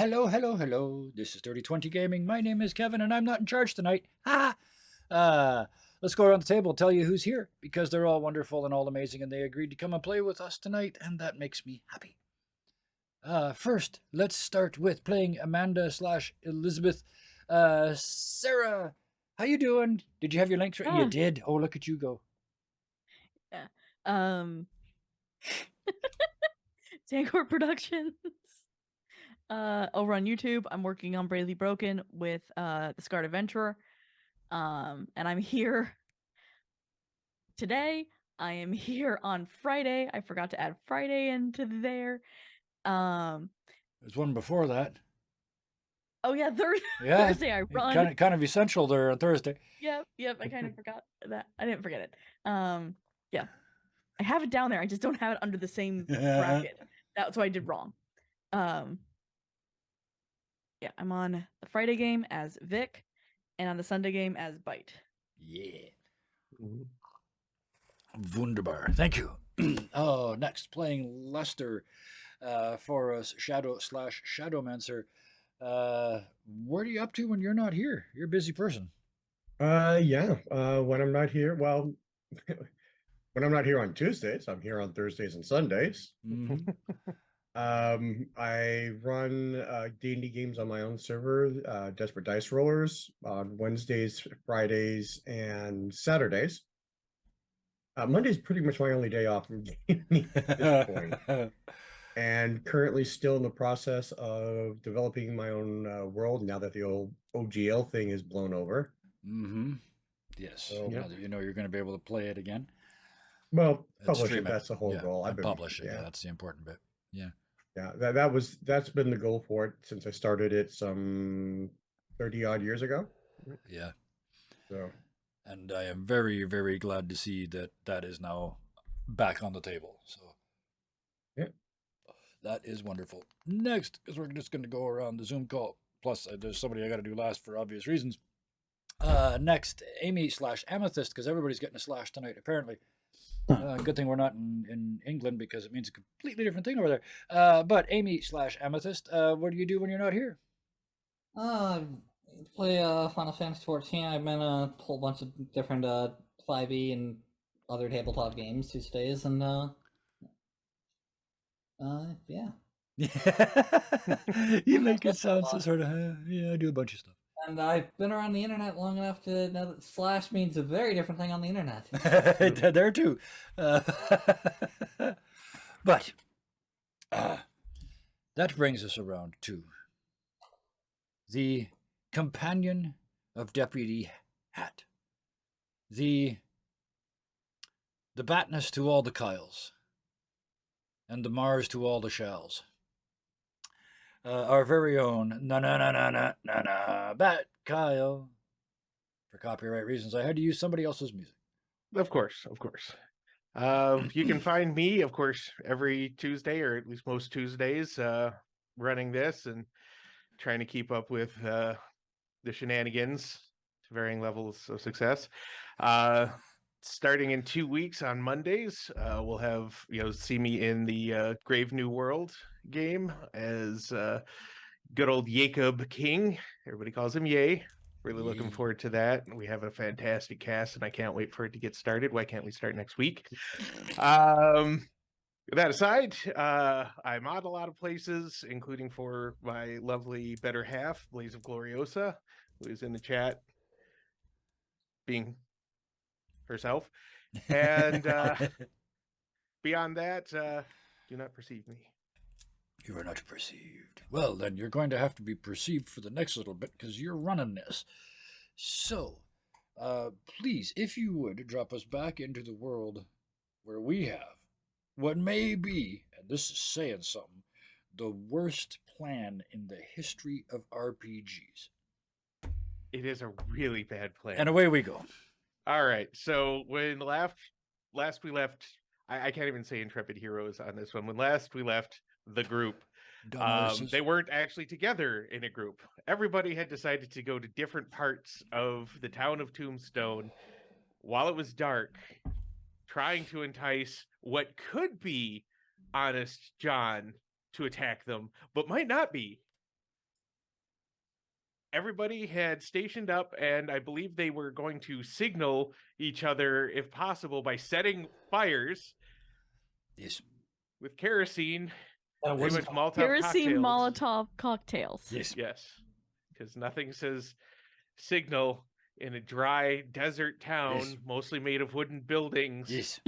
hello, hello, hello. This is 3020 Gaming. My name is Kevin, and I'm not in charge tonight. Ha! Uh, let's go around the table and tell you who's here, because they're all wonderful and all amazing, and they agreed to come and play with us tonight, and that makes me happy. First, let's start with playing Amanda slash Elizabeth. Sarah, how you doing? Did you have your links ready? You did. Oh, look at you go. Yeah. Tankor Productions. Over on YouTube, I'm working on Bravely Broken with the Scarred Adventurer. And I'm here today. I am here on Friday. I forgot to add Friday into there. There's one before that. Oh yeah, Yeah, Thursday I run. kind of essential there on Thursday. Yep. I kind of forgot that. I didn't forget it. Yeah. I have it down there. I just don't have it under the same bracket. That's what I did wrong. Yeah, I'm on the Friday game as Vic, and on the Sunday game as Bite. Yeah. Wunderbar. Thank you. Oh, next, playing Lester for us, Shadow slash Shadowmancer. What are you up to when you're not here? You're a busy person. Yeah. When I'm not here, well, when I'm not here on Tuesdays, I'm here on Thursdays and Sundays. Mm-hmm. I run D&D games on my own server, Desperate Dice Rollers, on Wednesdays, Fridays, and Saturdays. Monday's pretty much my only day off from gaming at this point. And currently still in the process of developing my own world now that the old OGL thing is blown over. Mm-hmm. Yes. So, now that you know you're going to be able to play it again. Well, publish it. That's the whole goal. I've published it. Yeah, that's the important bit. Yeah. Yeah, that's been the goal for it since I started it some 30 odd years ago. Yeah. So, and I am very, very glad to see that is now back on the table. So, yeah, that is wonderful. Next, because we're just going to go around the Zoom call. Plus, there's somebody I got to do last for obvious reasons. Next, Amy slash Amethyst, because everybody's getting a slash tonight, apparently. Good thing we're not in England, because it means a completely different thing over there. But Amy slash Amethyst, what do you do when you're not here? Play Final Fantasy 14. I've been a whole bunch of different 5e and other tabletop games these days, and yeah. You make it sound so sort of, yeah, I do a bunch of stuff. And I've been around the internet long enough to know that slash means a very different thing on the internet. There too. But that brings us around to the companion of Deputy Hat. The Batness to all the Kyles. And the Mars to all the Shells. Our very own Bat Kyle. For copyright reasons, I had to use somebody else's music. Of course. You can find me, of course, every Tuesday, or at least most Tuesdays, running this and trying to keep up with the shenanigans to varying levels of success. Starting in 2 weeks on Mondays, we'll have, see me in the Grave New World game as good old Jacob King. Everybody calls him Yay. Really looking forward to that. We have a fantastic cast, and I can't wait for it to get started. Why can't we start next week? That aside, I'm on a lot of places, including for my lovely better half, Blaze of Gloriosa, who is in the chat being herself. And beyond that, do not perceive me. You are not perceived. Well, then you're going to have to be perceived for the next little bit, because you're running this. So, please, if you would, drop us back into the world where we have what may be, and this is saying something, the worst plan in the history of RPGs. It is a really bad plan. And away we go. All right. So when last we left, I can't even say Intrepid Heroes on this one. When last we left the group, they weren't actually together in a group. Everybody had decided to go to different parts of the town of Tombstone while it was dark, trying to entice what could be Honest John to attack them, but might not be. everybody had stationed up, and I believe they were going to signal each other, if possible, by setting fires Yes. with kerosene, That pretty wasn't much Molotov Kerosene cocktails. Molotov cocktails. Yes. Yes, because nothing says signal in a dry desert town, Yes. mostly made of wooden buildings. Yes.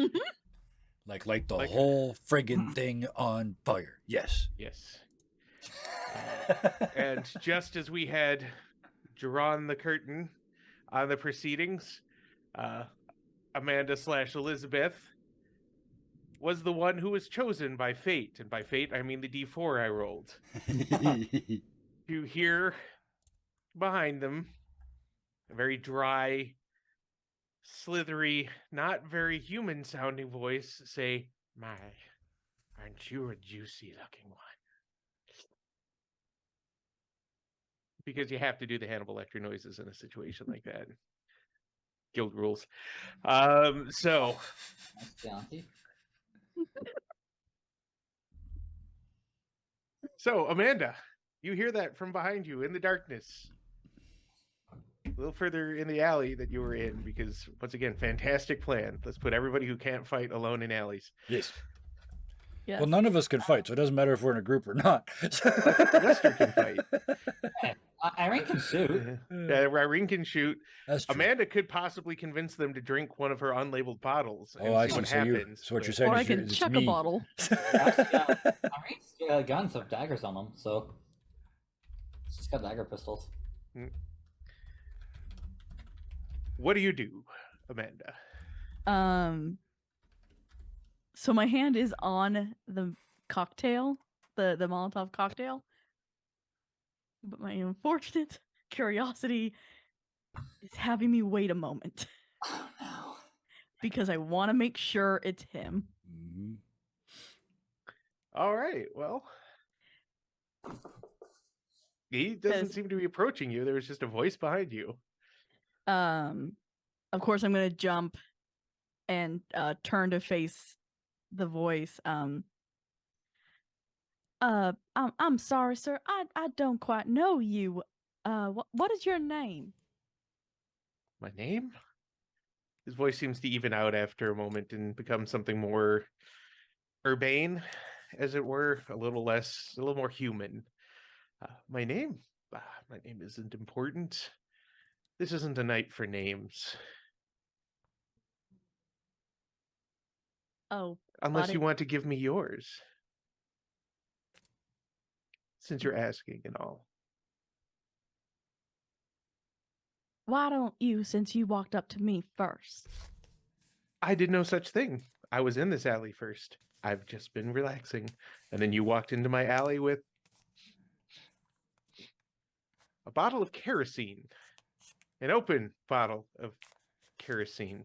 Like light the Like- whole friggin' thing on fire. Yes. Yes. And just as we had drawn the curtain on the proceedings, Amanda / Elizabeth was the one who was chosen by fate. And by fate, I mean the D4 I rolled. You hear behind them a very dry, slithery, not very human sounding voice say, "My, aren't you a juicy looking one?" Because you have to do the Hannibal Lecter noises in a situation like that. Guild rules. So nice, Bounty. Amanda, you hear that from behind you in the darkness. A little further in the alley that you were in, because once again, fantastic plan. Let's put everybody who can't fight alone in alleys. Yes. Yes. Well, none of us can fight, so it doesn't matter if we're in a group or not. Lester can fight. Irene can shoot. Irene can shoot. That's true. Amanda could possibly convince them to drink one of her unlabeled bottles and Oh, I see see. what So happens. so what you're but- saying Or I is you're- can it's chuck me. a bottle. Irene's guns have daggers on them, so she's got dagger pistols. What do you do, Amanda? So my hand is on the cocktail, the Molotov cocktail. But my unfortunate curiosity is having me wait a moment Oh no. because I want to make sure it's him. Mhm. All right. Well, he doesn't 'Cause- seem to be approaching you. There was just a voice behind you. Of course I'm gonna jump and turn to face the voice. I'm sorry, sir. I don't quite know you. What is your name? My name? His voice seems to even out after a moment and become something more urbane, as it were, a little more human. My name? My name isn't important. This isn't a night for names. Oh, Unless you buddy. want to give me yours. Since you're asking and all. why don't you, since you walked up to me first? I did no such thing. I was in this alley first. I've just been relaxing. And then you walked into my alley with a bottle of kerosene. An open bottle of kerosene.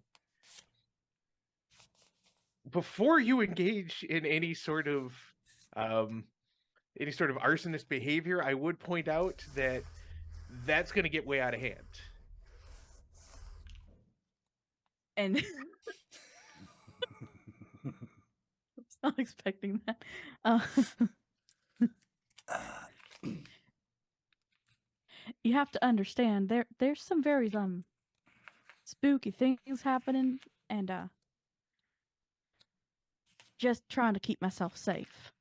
Before you engage in any sort of arsonist behavior, I would point out that that's going to get way out of hand. And I was not expecting that. You have to understand there's some very spooky things happening, and just trying to keep myself safe.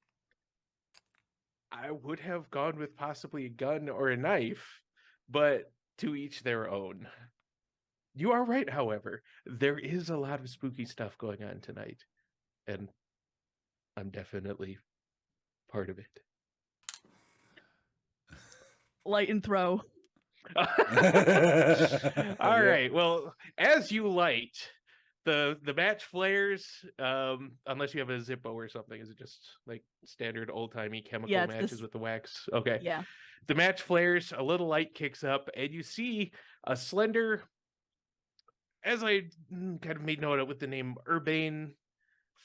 I would have gone with possibly a gun or a knife, but to each their own. You are right, however. There is a lot of spooky stuff going on tonight, and I'm definitely part of it. Light and throw. All right. Well, as you light, the match flares, unless you have a Zippo or something. Is it just like standard old-timey chemical Yeah, it's matches this- with the wax? Okay. Yeah. The match flares, a little light kicks up, and you see a slender, as I kind of made note of with the name Urbane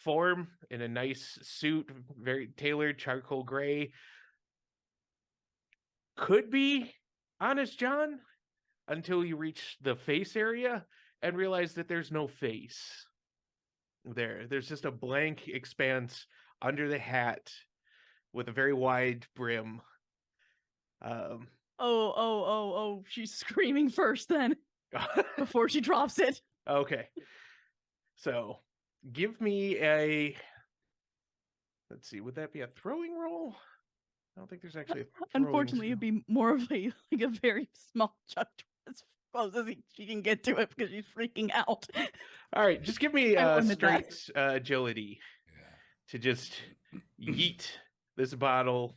form, in a nice suit, very tailored charcoal gray. Could be Honest John until you reach the face area and realize that there's no face there. There's just a blank expanse under the hat with a very wide brim. Oh, she's screaming first then, before she drops it. Okay. So, give me a. Let's see. Would that be a throwing roll? I don't think there's actually a throwing Unfortunately, it'd be more of a very small chunk as close as she can get to it because she's freaking out. All right, just give me I will admit that. straight agility Yeah. to just yeet this bottle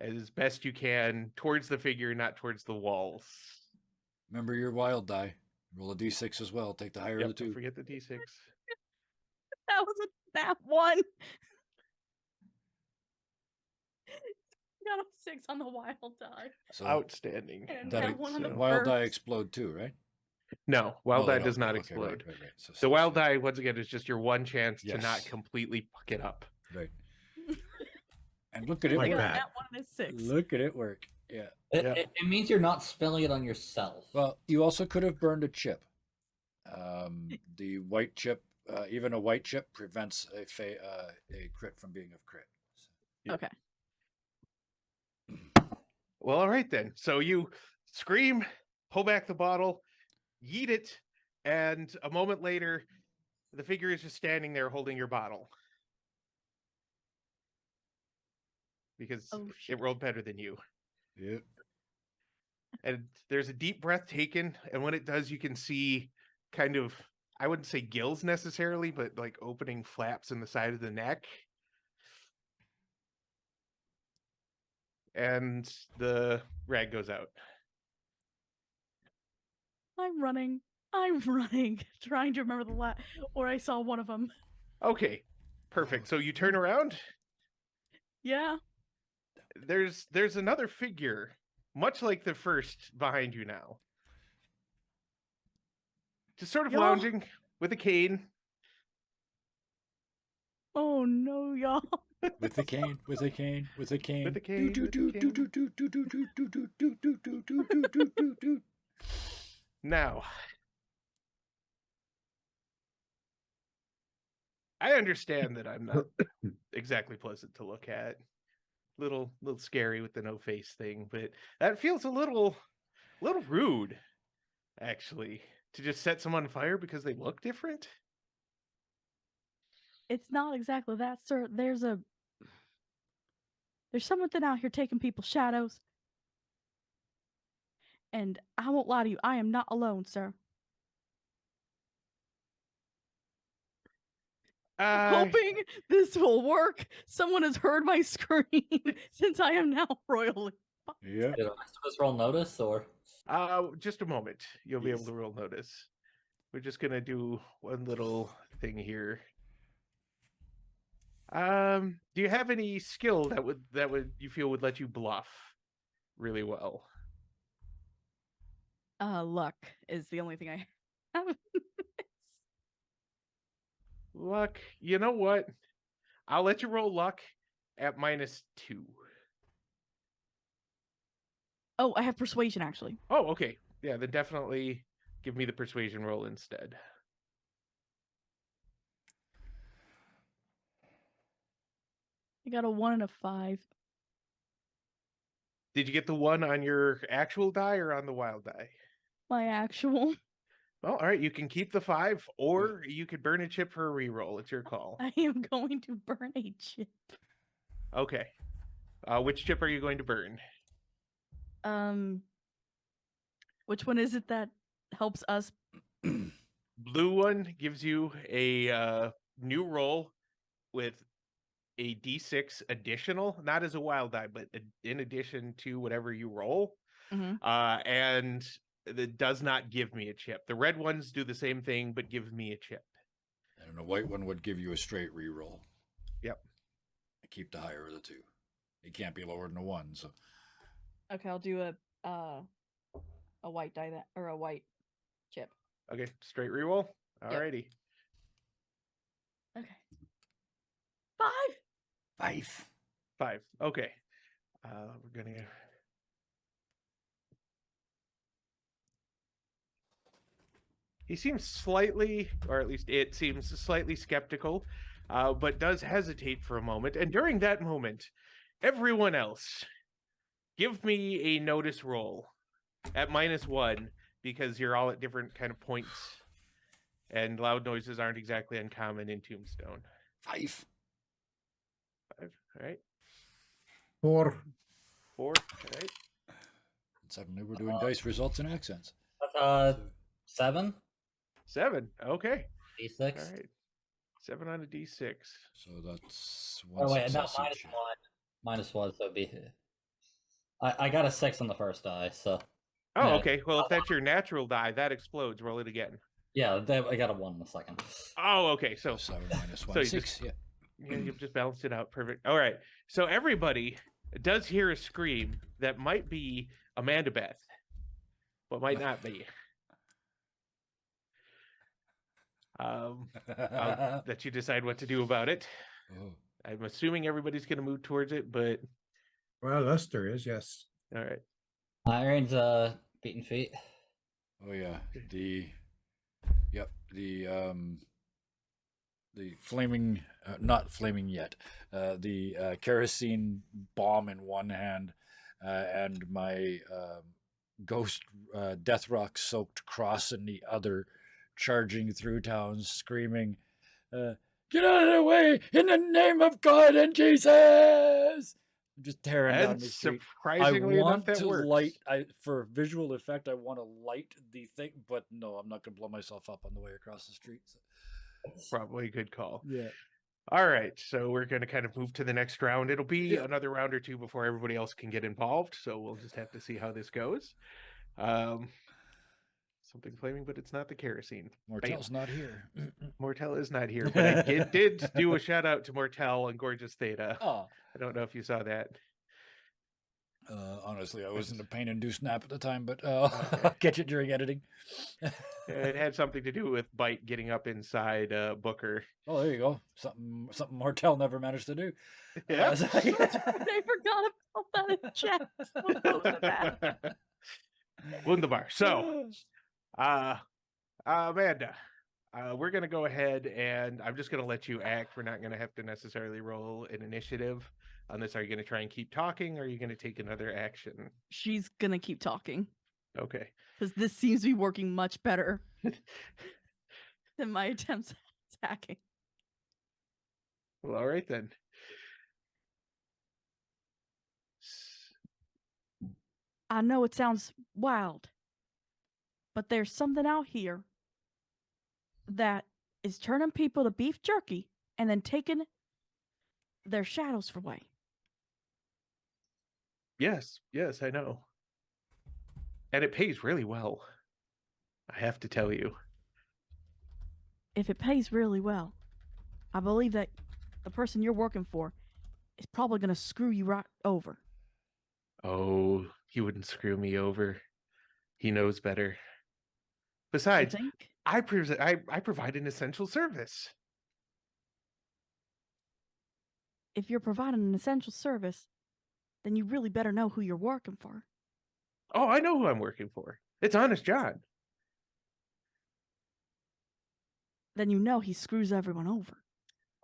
as best you can towards the figure, not towards the walls. Remember your wild die. Roll a d6 as well. Take the higher Yep, of the don't two. forget the d6. That was a nat 1. Got a 6 on the wild die. So Outstanding. And that nat 1 on the wild die first. explode too, right? No, wild Oh, die they does don't. not Okay, right, explode. right, right. So The wild six, die, once again, is just your one chance to not Yes. completely fuck it up. Right. And look at it Like I got work. a that. nat 1 and a 6. Look at it work. Yeah. Yeah. It means you're not spilling it on yourself. Well, you also could have burned a chip. The white chip, even a white chip, prevents a crit from being a crit. So, Okay. Well, all right then. So you scream, pull back the bottle, yeet it, and a moment later, the figure is just standing there holding your bottle. Because Oh, it shit. rolled better than you. yep. And there's a deep breath taken, and when it does, you can see kind of, I wouldn't say gills necessarily, but like opening flaps in the side of the neck. And the rag goes out. I'm running, trying to remember the or I saw one of them. Okay, perfect. So you turn around. Yeah. There's another figure, much like the first, behind you now. Just sort of Y'all? lounging with a cane. Oh no, y'all. With the cane, with a cane, with a cane. With a cane, with a cane. Now, I understand that I'm not exactly pleasant to look at. Little scary with the no face thing, but that feels a little rude, actually, to just set someone on fire because they look different. It's not exactly that, sir. There's something out here taking people's shadows. And I won't lie to you, I am not alone, sir. Hoping this will work. Someone has heard my scream since I am now royally. Yep. Did the rest of us roll notice, or Just a moment. You'll be able Yes. to roll notice. We're just gonna do one little thing here. Do you have any skill that would you feel would let you bluff really well? Luck is the only thing I have. Luck. You know what? I'll let you roll luck at -2. Oh, I have persuasion actually. Oh, okay. Yeah, then definitely give me the persuasion roll instead. I got a 1 and a 5. Did you get the 1 on your actual die or on the wild die? My actual. Well, all right. You can keep the 5, or you could burn a chip for a reroll. It's your call. I am going to burn a chip. Okay. Which chip are you going to burn? Which one is it that helps us? Blue one gives you a new roll with a d6 additional, not as a wild die, but in addition to whatever you roll. Mhm. And it does not give me a chip. The red ones do the same thing, but give me a chip. And a white one would give you a straight reroll. Yep. I keep the higher of the two. It can't be lower than a 1, so Okay, I'll do a white die that or a white chip. Okay, straight reroll. Yep. Alrighty. Okay. 5. 5. 5. Okay. We're gonna. He seems slightly, or at least it seems slightly skeptical, but does hesitate for a moment. And during that moment, everyone else give me a notice roll at -1 because you're all at different kind of points, and loud noises aren't exactly uncommon in Tombstone. 5. 5. All right. 4. 4. All right. Suddenly we're doing dice results and accents. That's 7. 7. Okay. D6. All right. 7 on a D6. So that's one Oh wait, no, success each. -1, so it'd be. I got a 6 on the first die, so Oh, Yeah. okay. Well, if that's your natural die, that explodes. Roll it again. yeah, I got a 1 in a second. Oh, okay. So 7 minus 1, so you 6. Yeah. yeah, you've just balanced it out. Perfect. All right. So everybody does hear a scream that might be Amanda Beth, but might not be. I'll let you decide what to do about it. Oh. I'm assuming everybody's going to move towards it, but Well, Lester is, yes. all right. Iron's beating feet. Oh yeah, the flaming, not flaming yet, the kerosene bomb in one hand, and my ghost death rock soaked cross in the other, charging through town, screaming, "Get out of the way in the name of God and Jesus!" Just tearing down And the street. surprisingly I enough, want that to works. light. For visual effect, I want to light the thing, but no, I'm not going to blow myself up on the way across the street. So. Probably a good call. Yeah. All right, so we're going to kind of move to the next round. It'll be Yeah. another round or two before everybody else can get involved, so we'll just have to see how this goes. Something flaming, but it's not the kerosene. Mortel's not here. Mortel is not here, but I did do a shout out to Mortel and Gorgeous Theta. Oh. I don't know if you saw that. Honestly, I was in a pain-induced nap at the time, but I'll catch it during editing. It had something to do with Bite getting up inside Booker. Oh, there you go. Something Mortel never managed to do. Yeah. I forgot about that in chat. Someone posted that. Wunderbar. So, Amanda, we're going to go ahead and I'm just going to let you act. We're not going to have to necessarily roll an initiative on this. Are you going to try and keep talking, or are you going to take another action? She's gonna keep talking Okay. because this seems to be working much better than my attempts at attacking. Well, all right then. I know it sounds wild, but there's something out here that is turning people to beef jerky and then taking their shadows away. Yes, I know. And it pays really well, I have to tell you. If it pays really well, I believe that the person you're working for is probably going to screw you right over. Oh, he wouldn't screw me over. He knows better. You Besides, think? I provide an essential service. If you're providing an essential service, then you really better know who you're working for. Oh, I know who I'm working for. It's Honest John. Then you know he screws everyone over.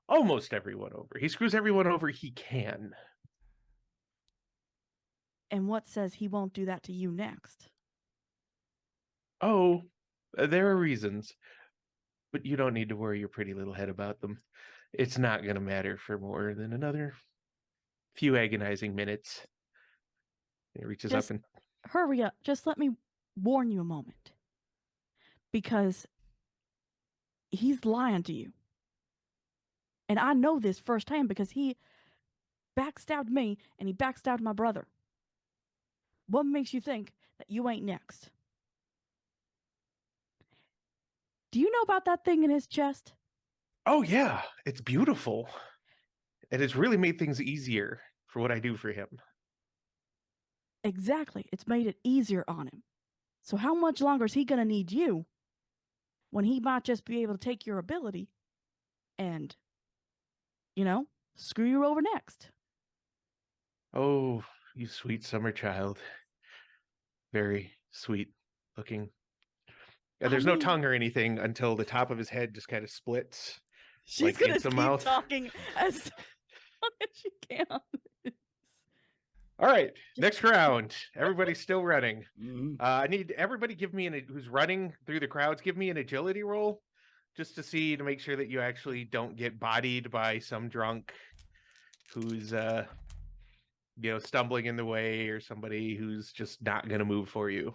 Almost everyone over. He screws everyone over he can. And what says he won't do that to you next? Oh, there are reasons. But you don't need to worry your pretty little head about them. It's not going to matter for more than another few agonizing minutes. He reaches up and... Hurry up. Just let me warn you a moment. Because he's lying to you. And I know this firsthand because he backstabbed me and he backstabbed my brother. What makes you think that you ain't next? Do you know about that thing in his chest? Oh, yeah. It's beautiful. And it's really made things easier for what I do for him. Exactly. It's made it easier on him. So how much longer is he going to need you when he might just be able to take your ability and, screw you over next? Oh, you sweet summer child. Very sweet looking. Yeah, there's no tongue or anything until the top of his head just kind of splits. She's like going to into keep mouth. talking as long as she can. All right, next round. Everybody's still running. Mhm. I need everybody give me who's running through the crowds. Give me an agility roll, just to make sure that you actually don't get bodied by some drunk who's stumbling in the way, or somebody who's just not going to move for you.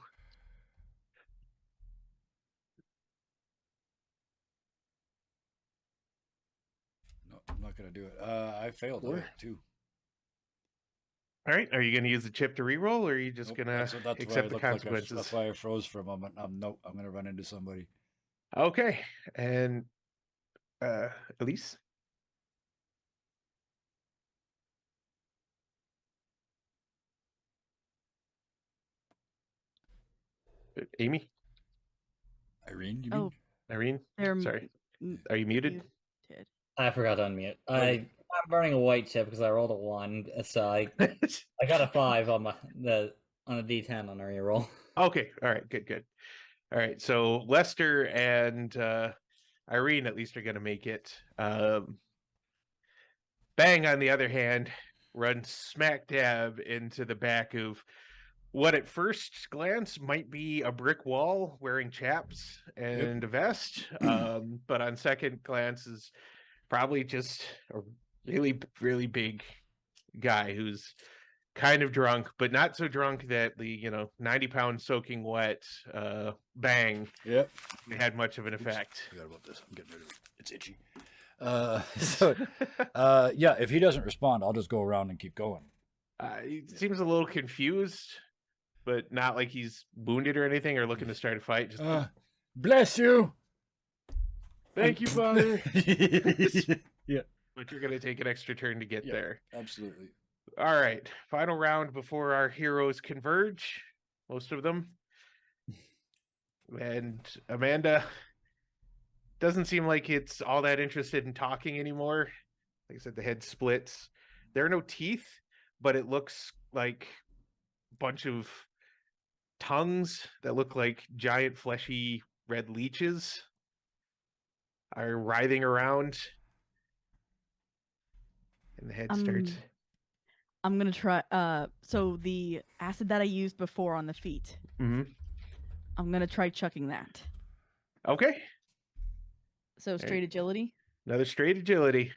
No, I'm not gonna do it. I failed Sure. it too. All right, are you going to use the chip to reroll, or are you just Nope, going that's to why accept I the looked like consequences? that's why I froze for a moment. Nope, I'm gonna run into somebody. Okay, and Elise? Amy? Irene, you mean? Oh, Irene? they're Sorry. m- Are you muted? muted. I forgot to unmute. Okay. I'm burning a white chip because I rolled a 1, so I got a 5 on a D10 on a reroll. Okay, all right, good. All right, so Lester and Irene at least are going to make it. Bang, on the other hand, runs smack dab into the back of what at first glance might be a brick wall wearing chaps and a vest, but on second glance is probably just a really, really big guy who's kind of drunk, but not so drunk that the 90-pound soaking wet bang Yep. had much of an Oops, effect. forgot about this. I'm getting rid of it. It's itchy. Yeah, if he doesn't respond, I'll just go around and keep going. He seems a little confused, but not like he's wounded or anything or looking to start a fight. Just Bless you. thank you, Father. Yeah, But you're going to take an extra turn to get there. absolutely. All right. Final round before our heroes converge. Most of them. And Amanda doesn't seem like it's all that interested in talking anymore. Like I said, the head splits. There are no teeth, but it looks like a bunch of tongues that look like giant fleshy red leeches are writhing around. And the head starts. I'm gonna try. So the acid that I used before on the feet, Mhm. I'm gonna try chucking that. Okay. So straight agility. Another straight agility.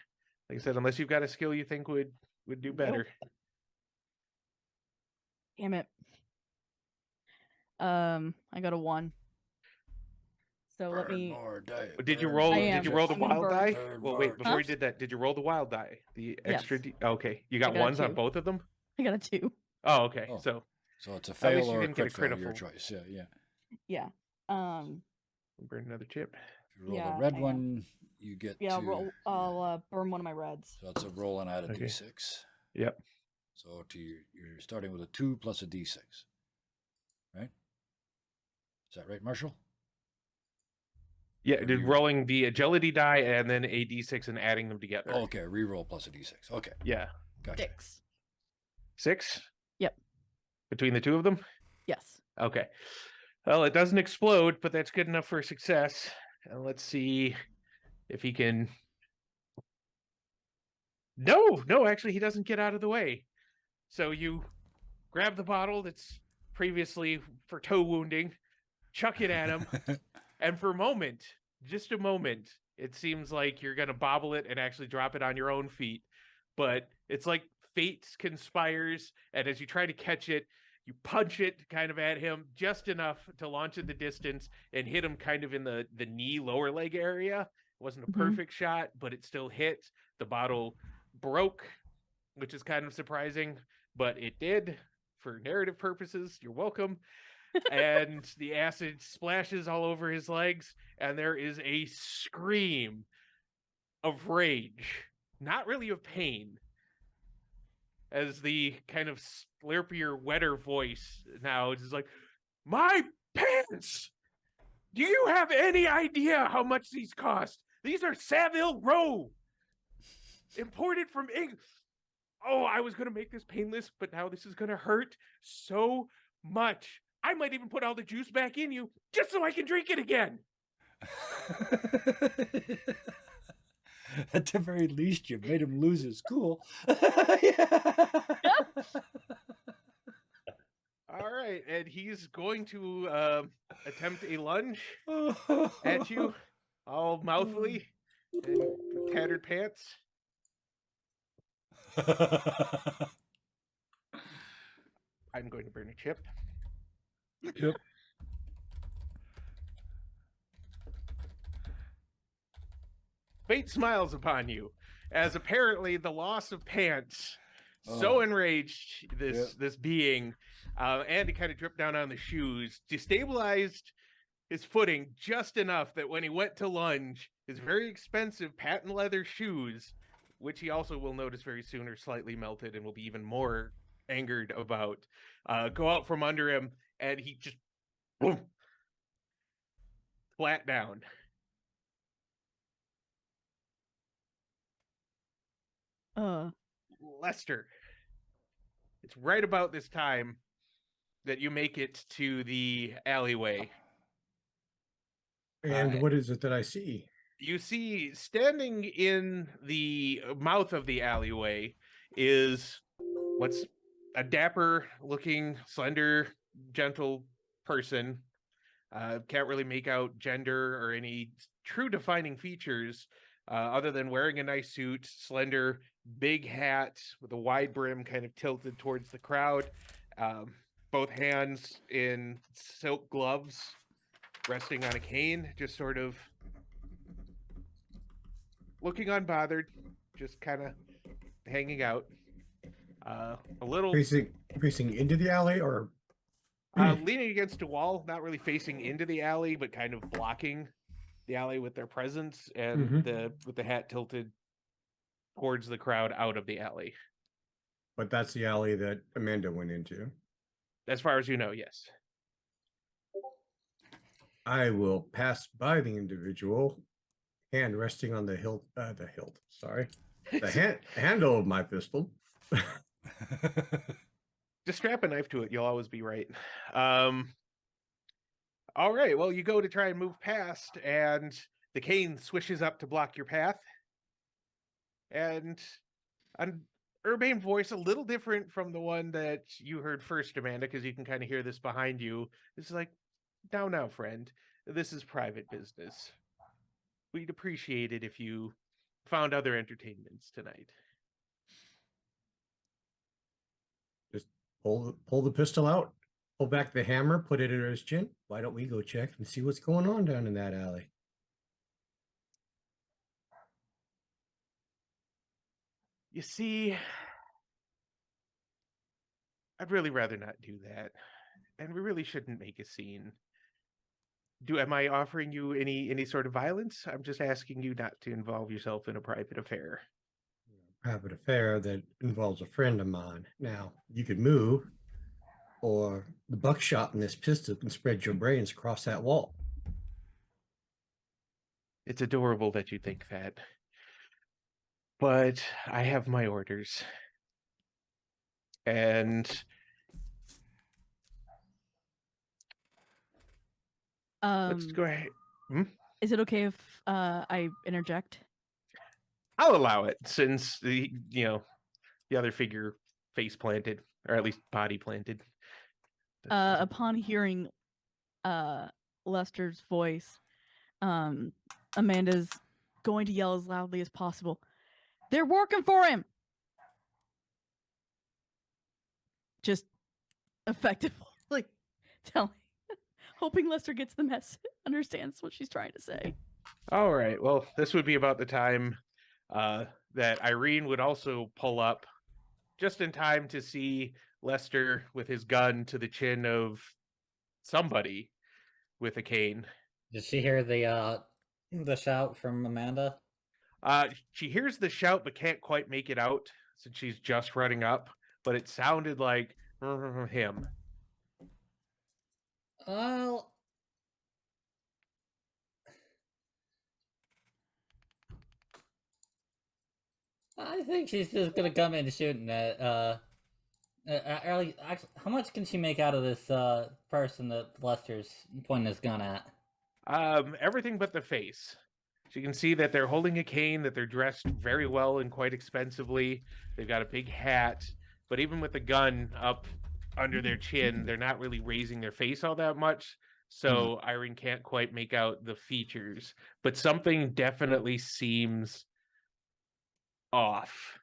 Like I said, unless you've got a skill you think would do better. Damn it. I got a 1. So let me. More die. Did you roll? I Did am. you roll the I'm gonna wild burn. die? Burn, Well, wait. burn. Before Huh? you did that, did you roll the wild die? The extra. Yes. Okay, you got got a ones on 2. both of them. I got a 2. Oh, okay. Oh. So So it's a At fail least you or a didn't get a crit fail, your critical. choice. Yeah. Yeah. burn another chip. If you roll Yeah, the red I am. one, you get Yeah. to. I'll burn one of my reds. So it's a roll and add a Okay. d6. Yep. So you're starting with a 2 plus a d6. Right? Is that right, Marshall? Yeah, Or did reroll? rolling the agility die and then a d6 and adding them together. Oh, okay, reroll plus a d6. Okay, Yeah. gotcha. 6. 6? Yep. Between the two of them? Yes. Okay. Well, it doesn't explode, but that's good enough for success. And let's see if he can. No, actually, he doesn't get out of the way. So you grab the bottle that's previously for toe wounding, chuck it at him, and for a moment, just a moment, it seems like you're going to bobble it and actually drop it on your own feet. But it's like fate conspires, and as you try to catch it, you punch it kind of at him just enough to launch it the distance and hit him kind of in the knee, lower leg area. It wasn't a perfect shot, but it still hit. The bottle broke, which is kind of surprising, but it did for narrative purposes. You're welcome. And the acid splashes all over his legs, and there is a scream of rage, not really of pain, as the kind of slurpier, wetter voice now is like, "My pants! Do you have any idea how much these cost? These are Savile Row, imported from England. Oh, I was going to make this painless, but now this is going to hurt so much. I might even put all the juice back in you just so I can drink it again." At the very least, you made him lose his cool. right, and he's going to attempt a lunge at you, all mouthly and with tattered pants. I'm going to burn a chip. Yep. Fate smiles upon you, as apparently the loss of pants so enraged this being, and it kind of dripped down on the shoes, destabilized his footing just enough that when he went to lunge, his very expensive patent leather shoes, which he also will notice very soon are slightly melted and will be even more angered about, go out from under him, and he just boom, flat down. Lester, it's right about this time that you make it to the alleyway. And what is it that I see? You see, standing in the mouth of the alleyway is what's a dapper-looking, slender, gentle person. Can't really make out gender or any true defining features, other than wearing a nice suit, slender, big hat with a wide brim kind of tilted towards the crowd. Both hands in silk gloves, resting on a cane, just sort of looking unbothered, just kind of hanging out. A little facing into the alley, or leaning against a wall, not really facing into the alley, but kind of blocking the alley with their presence, and with the hat tilted towards the crowd out of the alley. But that's the alley that Amanda went into. As far as you know, yes. I will pass by the individual, hand resting on the handle of my pistol. Just strap a knife to it. You'll always be right. All right. Well, you go to try and move past, and the cane swishes up to block your path. And an urbane voice, a little different from the one that you heard first, Amanda, because you can kind of hear this behind you. It's like, now, friend. This is private business. We'd appreciate it if you found other entertainments tonight. Just pull the pistol out, pull back the hammer, put it under his chin. Why don't we go check and see what's going on down in that alley? You see, I'd really rather not do that. And we really shouldn't make a scene. Am I offering you any sort of violence? I'm just asking you not to involve yourself in a private affair. Private affair that involves a friend of mine. Now, you could move, or the buckshot in this pistol can spread your brains across that wall. It's adorable that you think that. But I have my orders. And let's go ahead. Is it okay if I interject? I'll allow it, since the other figure face planted, or at least body planted. Upon hearing Lester's voice, Amanda's going to yell as loudly as possible, "They're working for him!" Just effectively hoping Lester gets the message, understands what she's trying to say. All right. Well, this would be about the time that Irene would also pull up, just in time to see Lester with his gun to the chin of somebody with a cane. Did she hear the shout from Amanda? She hears the shout but can't quite make it out since she's just running up, but it sounded like him. Well, I think she's just gonna come in shooting at actually, how much can she make out of this person that Lester's pointing his gun at? Everything but the face. So you can see that they're holding a cane, that they're dressed very well and quite expensively. They've got a big hat, but even with the gun up under their chin. They're not really raising their face all that much. So Irene can't quite make out the features, but something definitely seems off.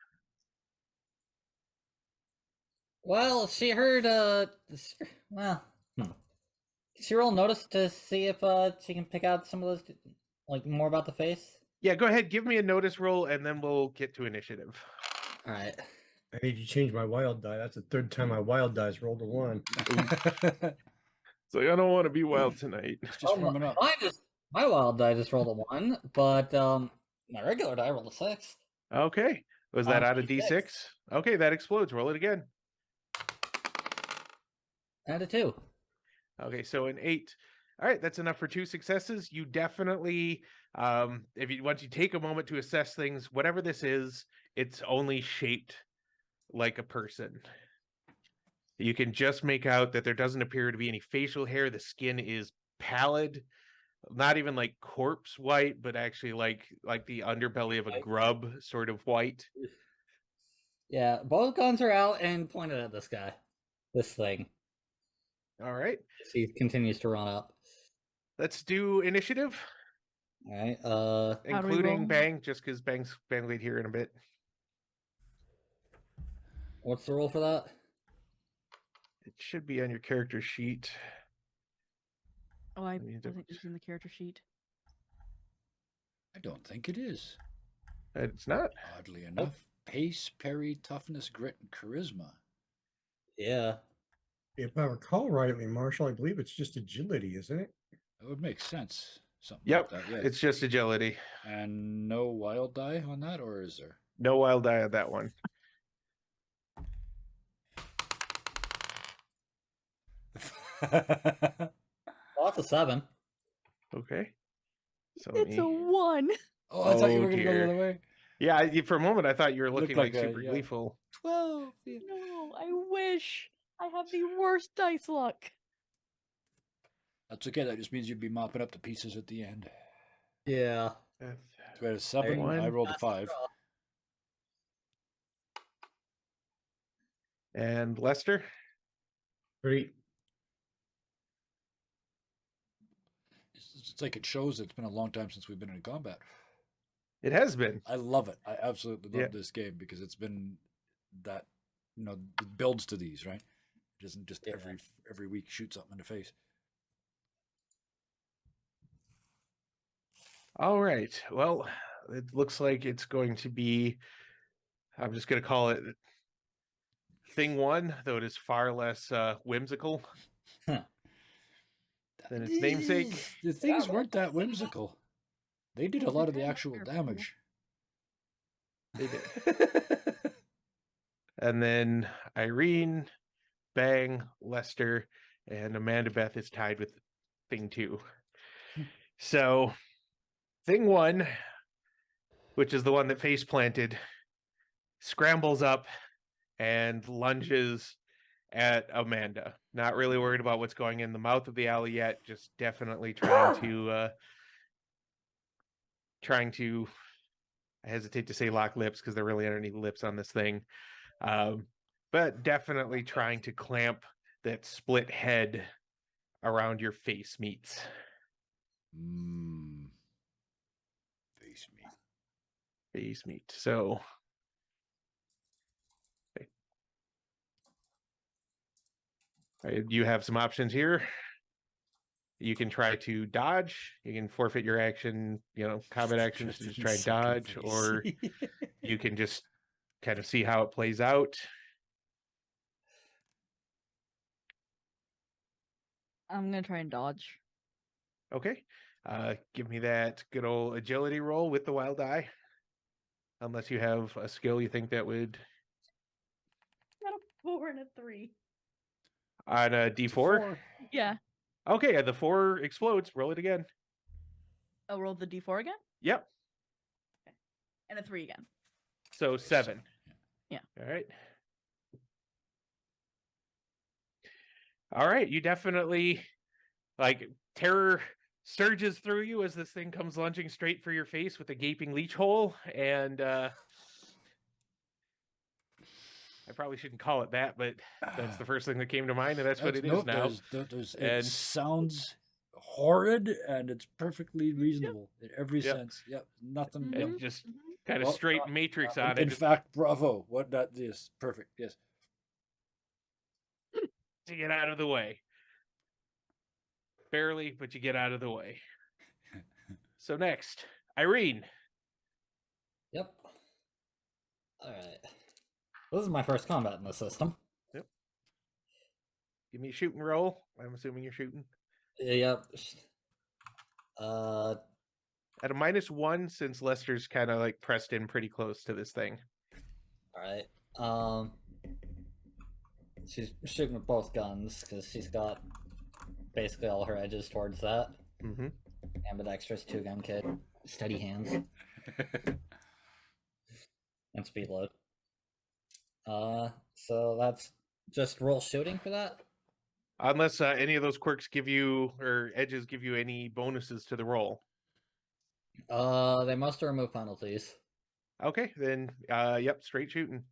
Well, she heard, well, she roll notice to see if, she can pick out some of those, like, more about the face? Yeah, go ahead. Give me a notice roll, and then we'll get to initiative. Alright. I need to change my wild die. That's the third time my wild die's rolled a 1. So I don't want to be wild tonight. It's just warming up. My wild die just rolled a 1, but, my regular die rolled a 6. Okay. Was that out of D6. D6? Okay, that explodes. Roll it again. And a 2. Okay, so an 8. All right, that's enough for 2 successes. You definitely, once you take a moment to assess things, whatever this is, it's only shaped like a person. You can just make out that there doesn't appear to be any facial hair. The skin is pallid, not even like corpse white, but actually like the underbelly of a grub sort of white. Yeah, both guns are out and pointed at this guy. This thing. All right, He continues to run up. let's do initiative, All right. How do we including roll? Bang, just because Bang's lead here in a bit. What's the roll for that? It should be on your character sheet. Oh, I Let me wasn't using the character sheet. I don't think it is. It's not. Oddly enough. Pace, parry, toughness, grit, and charisma. Yeah. If I recall rightly, Marshall, I believe it's just agility, isn't it? That would make sense. Something Yep, like that, yeah. it's just agility. And no wild die on that, or is there? No wild die on that one. Well, that's a 7. Okay. So let It's me- a 1. Oh, I thought you Oh, were going to go the dear. other way. Yeah, for a moment I thought you were looking like like a- super yeah. gleeful. 12. Yeah. No, I wish. I have the worst dice luck. That's okay. That just means you'd be mopping up the pieces at the end. Yeah. So we had a 7. I One. rolled a 5. And Lester? 3. It's like it shows it's been a long time since we've been in combat. It has been. I love it. I absolutely love Yeah. this game because it's been that, it builds to these, right? It doesn't just Yeah. every week shoot something in the face. All right. Well, it looks like it's going to be, I'm just going to call it Thing 1, though it is far less whimsical than its namesake. The things weren't that whimsical. They did a lot of the actual damage. They did. And then Irene, Bang, Lester, and Amanda Beth is tied with Thing 2. So Thing 1, which is the one that face planted, scrambles up and lunges at Amanda. Not really worried about what's going in the mouth of the alley yet, just definitely trying to I hesitate to say lock lips because there really aren't any lips on this thing. But definitely trying to clamp that split head around your face meats. Face meat. Face meat. So you have some options here. You can try to dodge. You can forfeit your action, combat actions to just try and dodge, or you can just kind of see how it plays out. I'm gonna try and dodge. Okay. Give me that good old agility roll with the wild die. Unless you have a skill you think that would. Got a 4 and a 3. On a D4? Yeah. Okay, the 4 explodes. Roll it again. I'll roll the D4 again. Yep. And a 3 again. So 7. Yeah. All right. All right. You definitely, terror surges through you as this thing comes lunging straight for your face with a gaping leech hole. And I probably shouldn't call it that, but that's the first thing that came to mind, and that's what it is nope, now. It And- sounds horrid, and it's perfectly reasonable in every Yep. sense. Yep, nothing. And Yep. just kind of Well, straight Matrix on In it fact, bravo. What that is perfect. Yes. to get out of the way. Barely, but you get out of the way. So next, Irene. Yep. Alright. This is my first combat in the system. Give me a shoot and roll. I'm assuming you're shooting. Yep. At a -1, since Lester's kind of like pressed in pretty close to this thing. Alright. She's shooting with both guns because she's got basically all her edges towards that. Mm-hmm. Ambidextrous 2-gun kid. Steady hands. And speed load. So that's just roll shooting for that? Unless any of those quirks give you, or edges give you any bonuses to the roll. They must remove penalties. Okay, then, yep, straight shooting.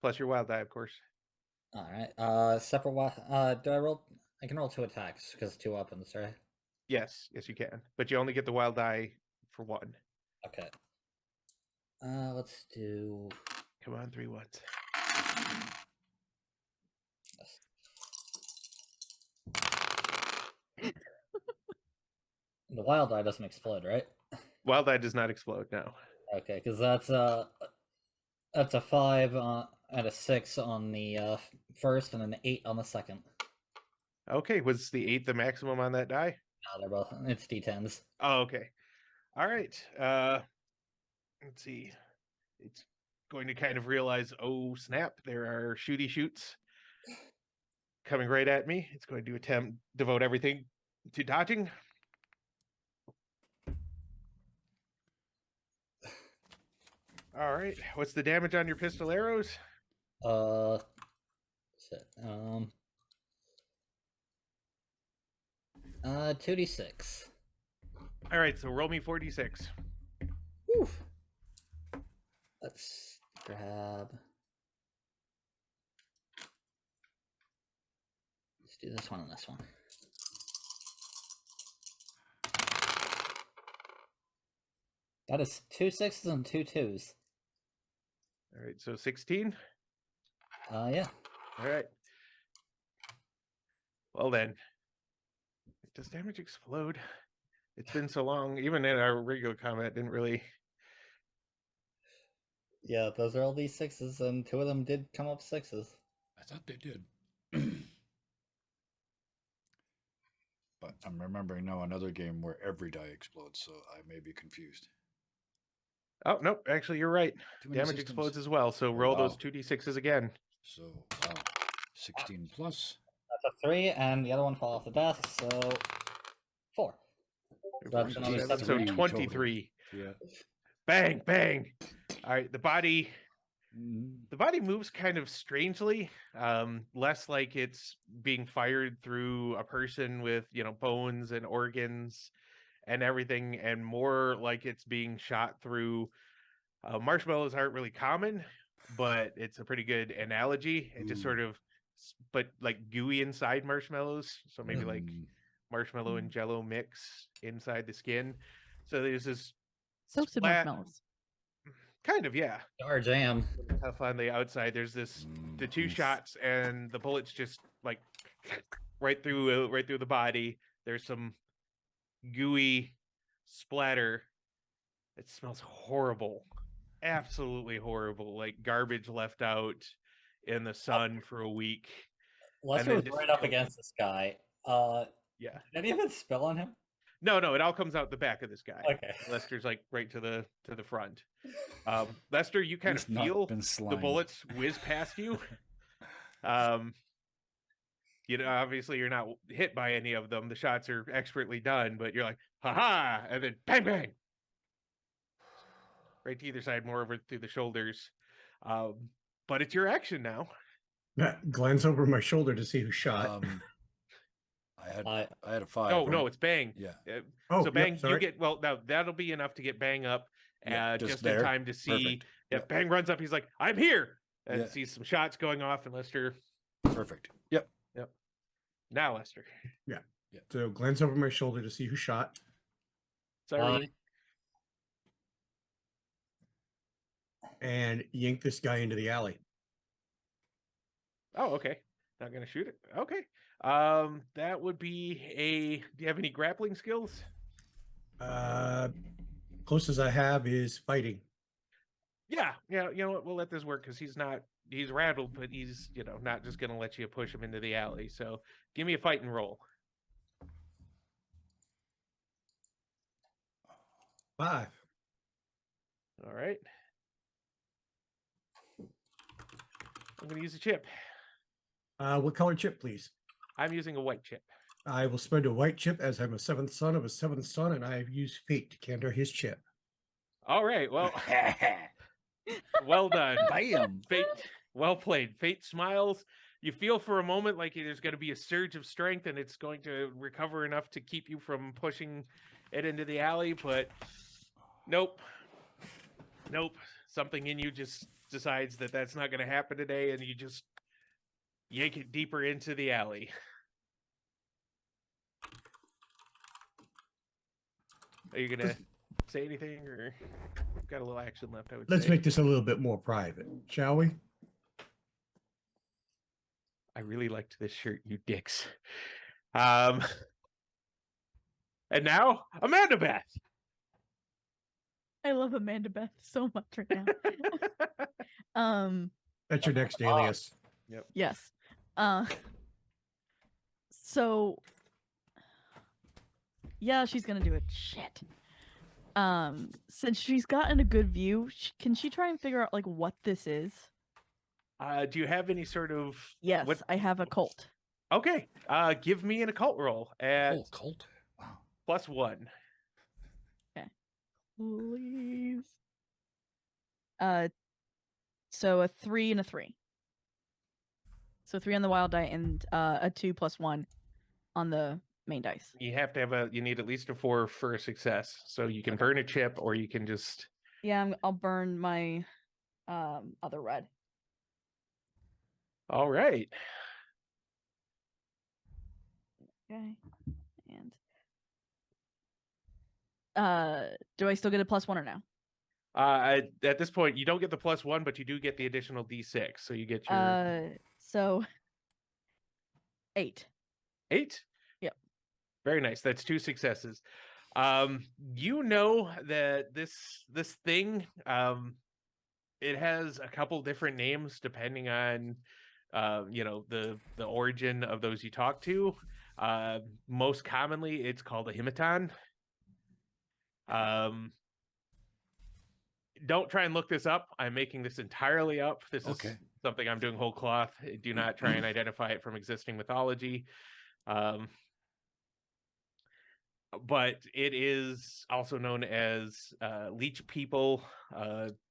Plus your wild die, of course. Alright, separate do I roll? I can roll 2 attacks, because 2 weapons, right? Yes, you can. But you only get the wild die for 1. Okay. Let's do... Come on, 3 ones. The wild die doesn't explode, right? Wild die does not explode, no. Okay, because that's a 5 and a 6 on the first, and an 8 on the second. Okay, was the 8 the maximum on that die? No, they're both. It's D10s. Oh, okay. All right. Let's see. It's going to kind of realize, oh snap, there are shooty shoots coming right at me. It's going to attempt devote everything to dodging. All right. What's the damage on your pistol arrows? What's it? 2d6. All right, so roll me 4d6. Woo. Let's grab. Let's do this one and this one. That is 2 6s and 2 2s. All right, so 16. Yeah. All right. Well then, does damage explode? It's been so long. Even in our regular combat, didn't really. Yeah, those are all these 6s, and 2 of them did come up 6s. I thought they did. But I'm remembering now another game where every die explodes, so I may be confused. Oh no, actually you're right. Too many Damage systems. explodes as well. So Oh, roll those wow. 2d6s again. So, wow. 16 plus. That's a 3, and the other one fell off the desk, so 4. That's another So 7. 23. Yeah. Bang, bang. All right, the body Mm-hmm. moves kind of strangely, less like it's being fired through a person with, bones and organs and everything, and more like it's being shot through. Marshmallows aren't really common, but it's a pretty good analogy. It just Ooh. sort of, but like gooey inside marshmallows, so maybe like Mm. marshmallow and jello mix inside the skin. So there's this Toasted splat- marshmallows. kind of, yeah, Our jam. tough on the outside. There's this the 2 Oof. shots, and the bullets just like right through the body. There's some gooey splatter. It smells horrible, absolutely horrible, like garbage left out in the sun for a week. Lester then was just right up killed. against this guy. Yeah, Did any of it spill on him? no, it all comes out the back of this guy. Okay. Lester's like right to the front. Lester, you kind of He's not feel been the slimed. bullets whiz past you. Obviously you're not hit by any of them. The shots are expertly done, but you're like, haha, and then bang, bang. Right to either side, more over through the shoulders. But it's your action now. Glance over my shoulder to see who shot. I had a 5. Oh, right? no, it's bang. Yeah. So yep, bang, you sorry. get, well, now that'll be enough to get bang up Yeah, just there. in time to see. Perfect. Yeah, Yep. bang runs up. He's like, I'm here. and Yeah. sees some shots going off, and Lester. Perfect. Yep. Now, Lester. So glance over my shoulder to see who shot. Sorry. And yank this guy into the alley. Oh, okay. Not gonna shoot it. Okay. That would be a. Do you have any grappling skills? Closest I have is fighting. Yeah. You know what? We'll let this work because he's not. He's rattled, but he's not just gonna let you push him into the alley. So give me a fighting roll. 5. All right. I'm gonna use a chip. What color chip, please? I'm using a white chip. I will spend a white chip as I'm a 7th son of a 7th son, and I have used fate to counter his chip. All right. Well, well done. Bam. Fate, well played. Fate smiles. You feel for a moment like there's going to be a surge of strength and it's going to recover enough to keep you from pushing it into the alley, but nope. Something in you just decides that that's not going to happen today, and you just yank it deeper into the alley. Are you going to say anything, or got a little action left? I would Let's say. make this a little bit more private, shall we? I really liked this shirt, you dicks. And now, Amanda Beth. I love Amanda Beth so much right now. That's your next alias. Yes. So yeah, she's gonna do it. Shit. Since she's gotten a good view, can she try and figure out like what this is? Do you have any sort of? Yes, What? I have a cult. Okay. Give me an occult roll at Oh, cult. Wow. +1. Please. So a 3 and a 3. So 3 on the wild die and a 2 + 1 on the main dice. You have to have you need at least a 4 for a success. So you can burn a chip, or you can just. Yeah, I'll burn my other red. All right. Okay. And do I still get a +1 or no? At this point, you don't get the +1, but you do get the additional D6. So you get your So 8. 8. Yep. Very nice. That's 2 successes. You know that this thing, it has a couple different names depending on, the origin of those you talk to. Most commonly, it's called a hematon. Don't try and look this up. I'm making this entirely up. This is something I'm doing whole cloth. Do not try and identify it from existing mythology. But it is also known as leech people,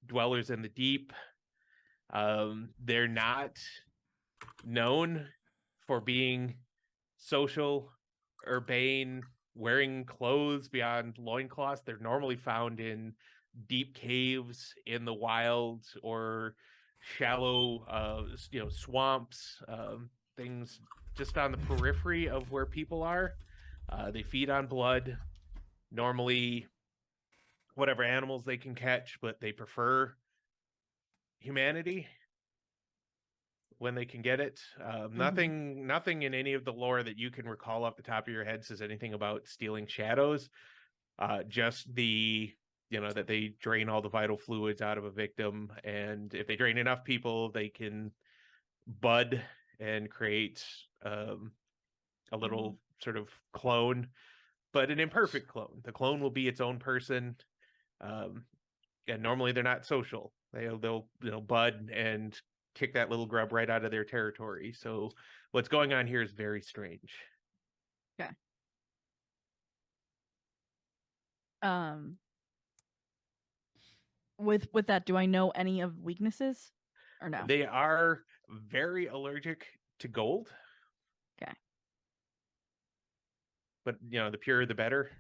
dwellers in the deep. They're not known for being social, urbane, wearing clothes beyond loincloths. They're normally found in deep caves in the wild or shallow, swamps, things just on the periphery of where people are. They feed on blood, normally whatever animals they can catch, but they prefer humanity when they can get it. Nothing in any of the lore that you can recall off the top of your head says anything about stealing shadows. Just that they drain all the vital fluids out of a victim, and if they drain enough people, they can bud and create a little sort of clone, but an imperfect clone. The clone will be its own person, and normally they're not social. They'll bud and kick that little grub right out of their territory. So what's going on here is very strange. Okay. With that, do I know any of weaknesses or no? They are very allergic to gold. Okay. But the purer the better.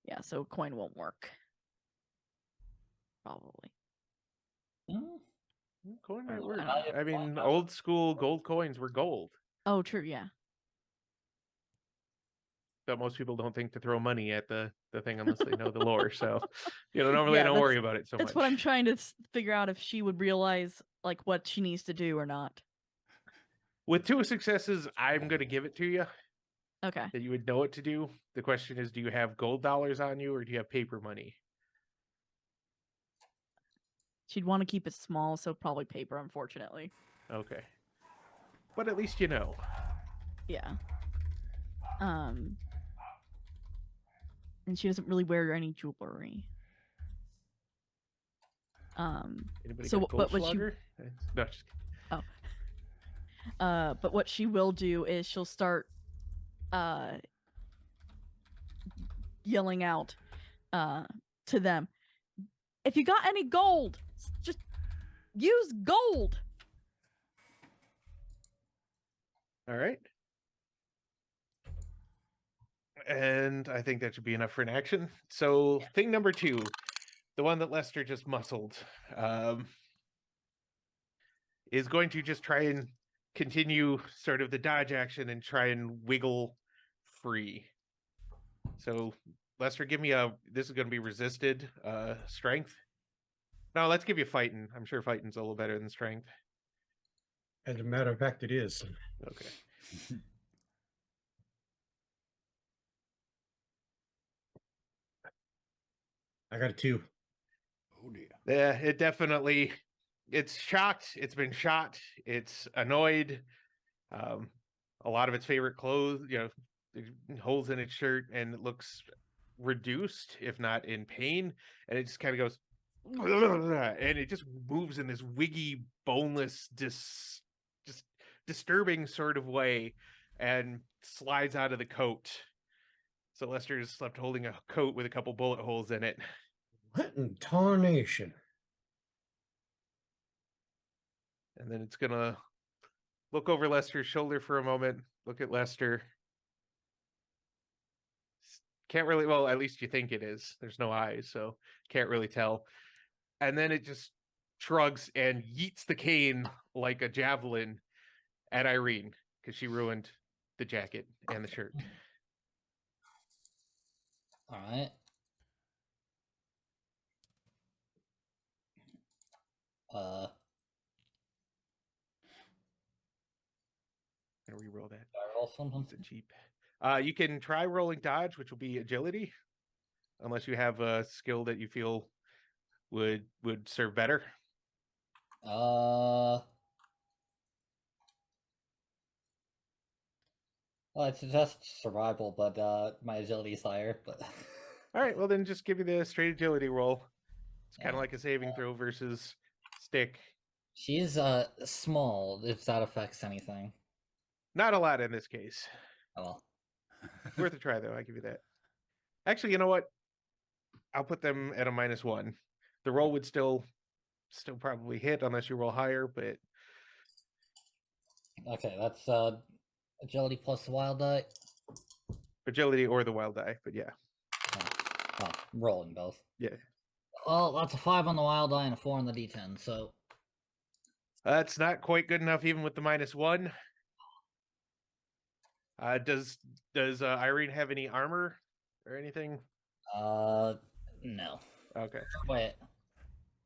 Yeah, so coin won't work. Probably. Coin might I work. don't know. I mean, old school gold coins were gold. Oh, true. Yeah. But most people don't think to throw money at the thing unless they know the lore. So, normally Yeah, don't that's- worry about it so much. That's what I'm trying to figure out if she would realize like what she needs to do or not. With 2 successes, I'm going to give it to you Okay. that you would know what to do. The question is, do you have gold dollars on you or do you have paper money? She'd want to keep it small, so probably paper, unfortunately. Okay. But at least you know. Yeah. And she doesn't really wear any jewelry. Anybody So, got but what she Goldschlager? No, just kidding. but what she will do is she'll start yelling out to them, if you got any gold, just use gold. All right. And I think that should be enough for an action. So thing number 2, the one that Lester just muscled, is going to just try and continue sort of the dodge action and try and wiggle free. So Lester, give me this is going to be resisted strength. No, let's give you fighting. I'm sure fighting's a little better than strength. As a matter of fact, it is. Okay. I got a 2. Oh dear. Yeah, it definitely, it's shocked, it's been shot, it's annoyed. A lot of its favorite clothes, holes in its shirt, and it looks reduced, if not in pain. And it just kind of goes, and it just moves in this wiggy, boneless, just disturbing sort of way, and slides out of the coat. So Lester is left holding a coat with a couple bullet holes in it. What in tarnation? And then it's gonna look over Lester's shoulder for a moment, look at Lester. Can't really, well, at least you think it is. There's no eyes, so can't really tell. And then it just shrugs and yeets the cane like a javelin at Irene, because she ruined the jacket and the shirt. All right. Gonna re-roll that. Do I roll something? It's a cheap. You can try rolling dodge, which will be agility, unless you have a skill that you feel would serve better. Well, it's just survival, but my agility is higher. But All right, well then just give you the straight agility roll. It's kind Yeah. of like a saving throw versus stick. she's small. If that affects anything. Not a lot in this case. Oh well. Worth a try though, I give you that. Actually, you know what? I'll put them at a -1. The roll would still probably hit unless you roll higher, but Okay, that's agility plus the wild die. agility or the wild die, but yeah. Oh, rolling both. Yeah. Well, that's a 5 on the wild die and a 4 on the d10. So That's not quite good enough even with the -1. Does Irene have any armor or anything? no. Okay. Wait,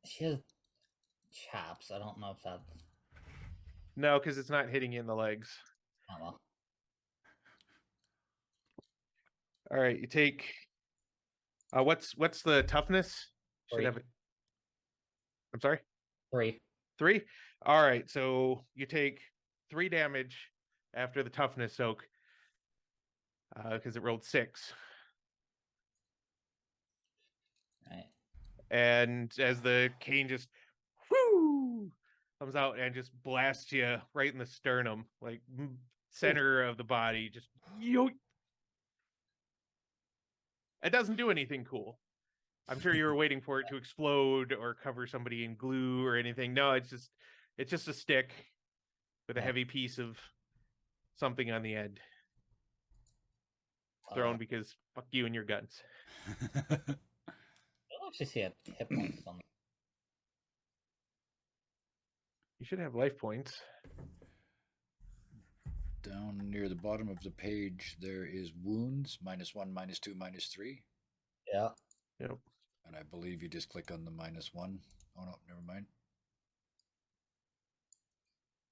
she has chaps. I don't know if that. No, because it's not hitting you in the legs. Oh well. All right, you take. What's the toughness? Should 3. have it. I'm sorry. 3. 3. All right, so you take 3 damage after the toughness soak because it rolled 6. Right. And as the cane just whoo comes out and just blasts you right in the sternum, like center of the body, just yo. It doesn't do anything cool. I'm sure you were waiting for it to explode or cover somebody in glue or anything. No, it's just a stick with a Yeah. heavy piece of something on the end thrown because fuck you and your guns. I don't actually see a hit points on. should have life points. Down near the bottom of the page, there is wounds, -1, -2, -3. Yeah. Yep. And I believe you just click on the -1. Oh, no, never mind.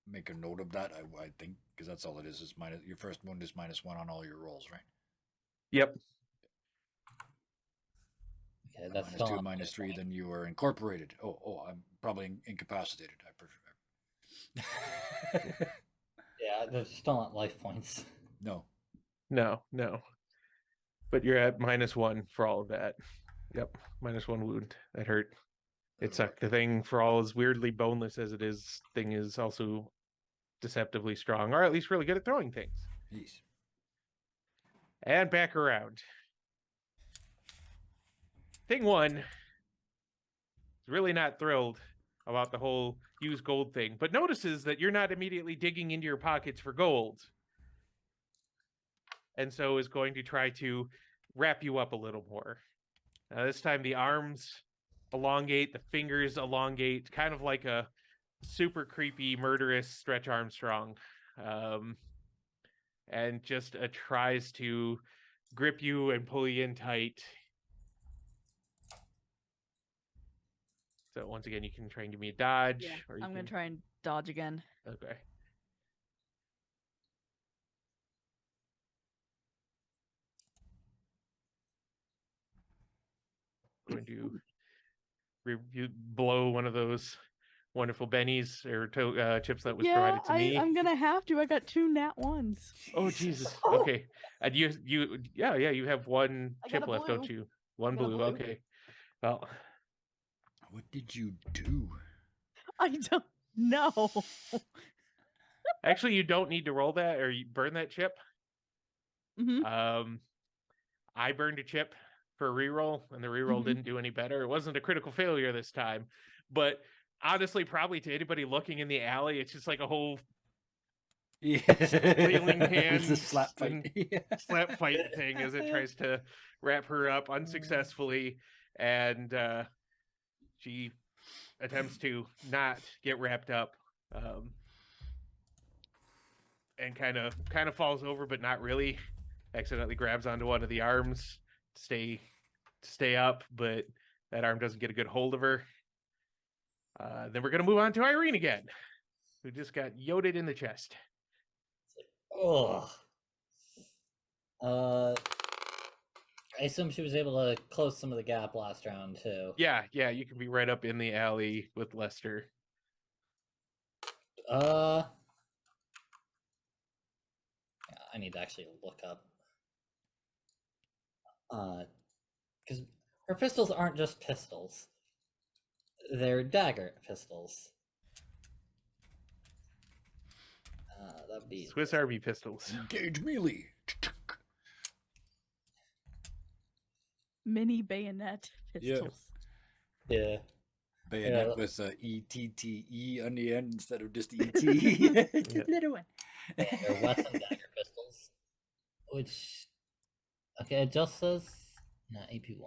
Make a note of that, I think, because that's all it is. Your first wound is -1 on all your rolls, right? Yep. Okay, that's -2, still -3, then you are incorporated. Oh, I'm probably incapacitated. I prefer. Yeah, there's still not life points. No. No. But you're at -1 for all of that. Yep, -1 wound. That hurt. It sucked. The thing, for all as weirdly boneless as it is, thing is also deceptively strong, or at least really good at throwing things. Jeez. And back around. Thing 1 is really not thrilled about the whole use gold thing, but notices that you're not immediately digging into your pockets for gold. And so is going to try to wrap you up a little more. This time the arms elongate, the fingers elongate, kind of like a super creepy, murderous Stretch Armstrong. And just tries to grip you and pull you in tight. So once again, you can try and give me a dodge. Yeah, Or you I'm gonna can... try and dodge again. Okay. Going to you blow one of those wonderful bennies or chips that was provided to me. I'm gonna have to. I got 2 nat 1s. Oh Jesus! Okay, and you you have one I got chip a left, blue. don't you? One I got a blue. blue. Okay. Well, What did you do? I don't know. actually, you don't need to roll that or you burn that chip. Mm-hmm. I burned a chip for a reroll, and the reroll didn't do any better. It wasn't a critical failure this time, but honestly, probably to anybody looking in the alley, it's just like a whole flailing hands, it's a slap fight. slap fight thing as it tries to wrap her up unsuccessfully, and she attempts to not get wrapped up, and kind of falls over, but not really. Accidentally grabs onto one of the arms to stay up, but that arm doesn't get a good hold of her. Then we're gonna move on to Irene again, who just got yoded in the chest. Ugh. I assume she was able to close some of the gap last round too. Yeah, you can be right up in the alley with Lester. Yeah, I need to actually look up. Because her pistols aren't just pistols. They're dagger pistols. That'd be Swiss Army pistols. Engage melee. Mini bayonet pistols. Yeah. Bayonet with ETTE on the end instead of just ET. Just a little one. And they're Wesson dagger pistols. Which, okay, it just says AP1.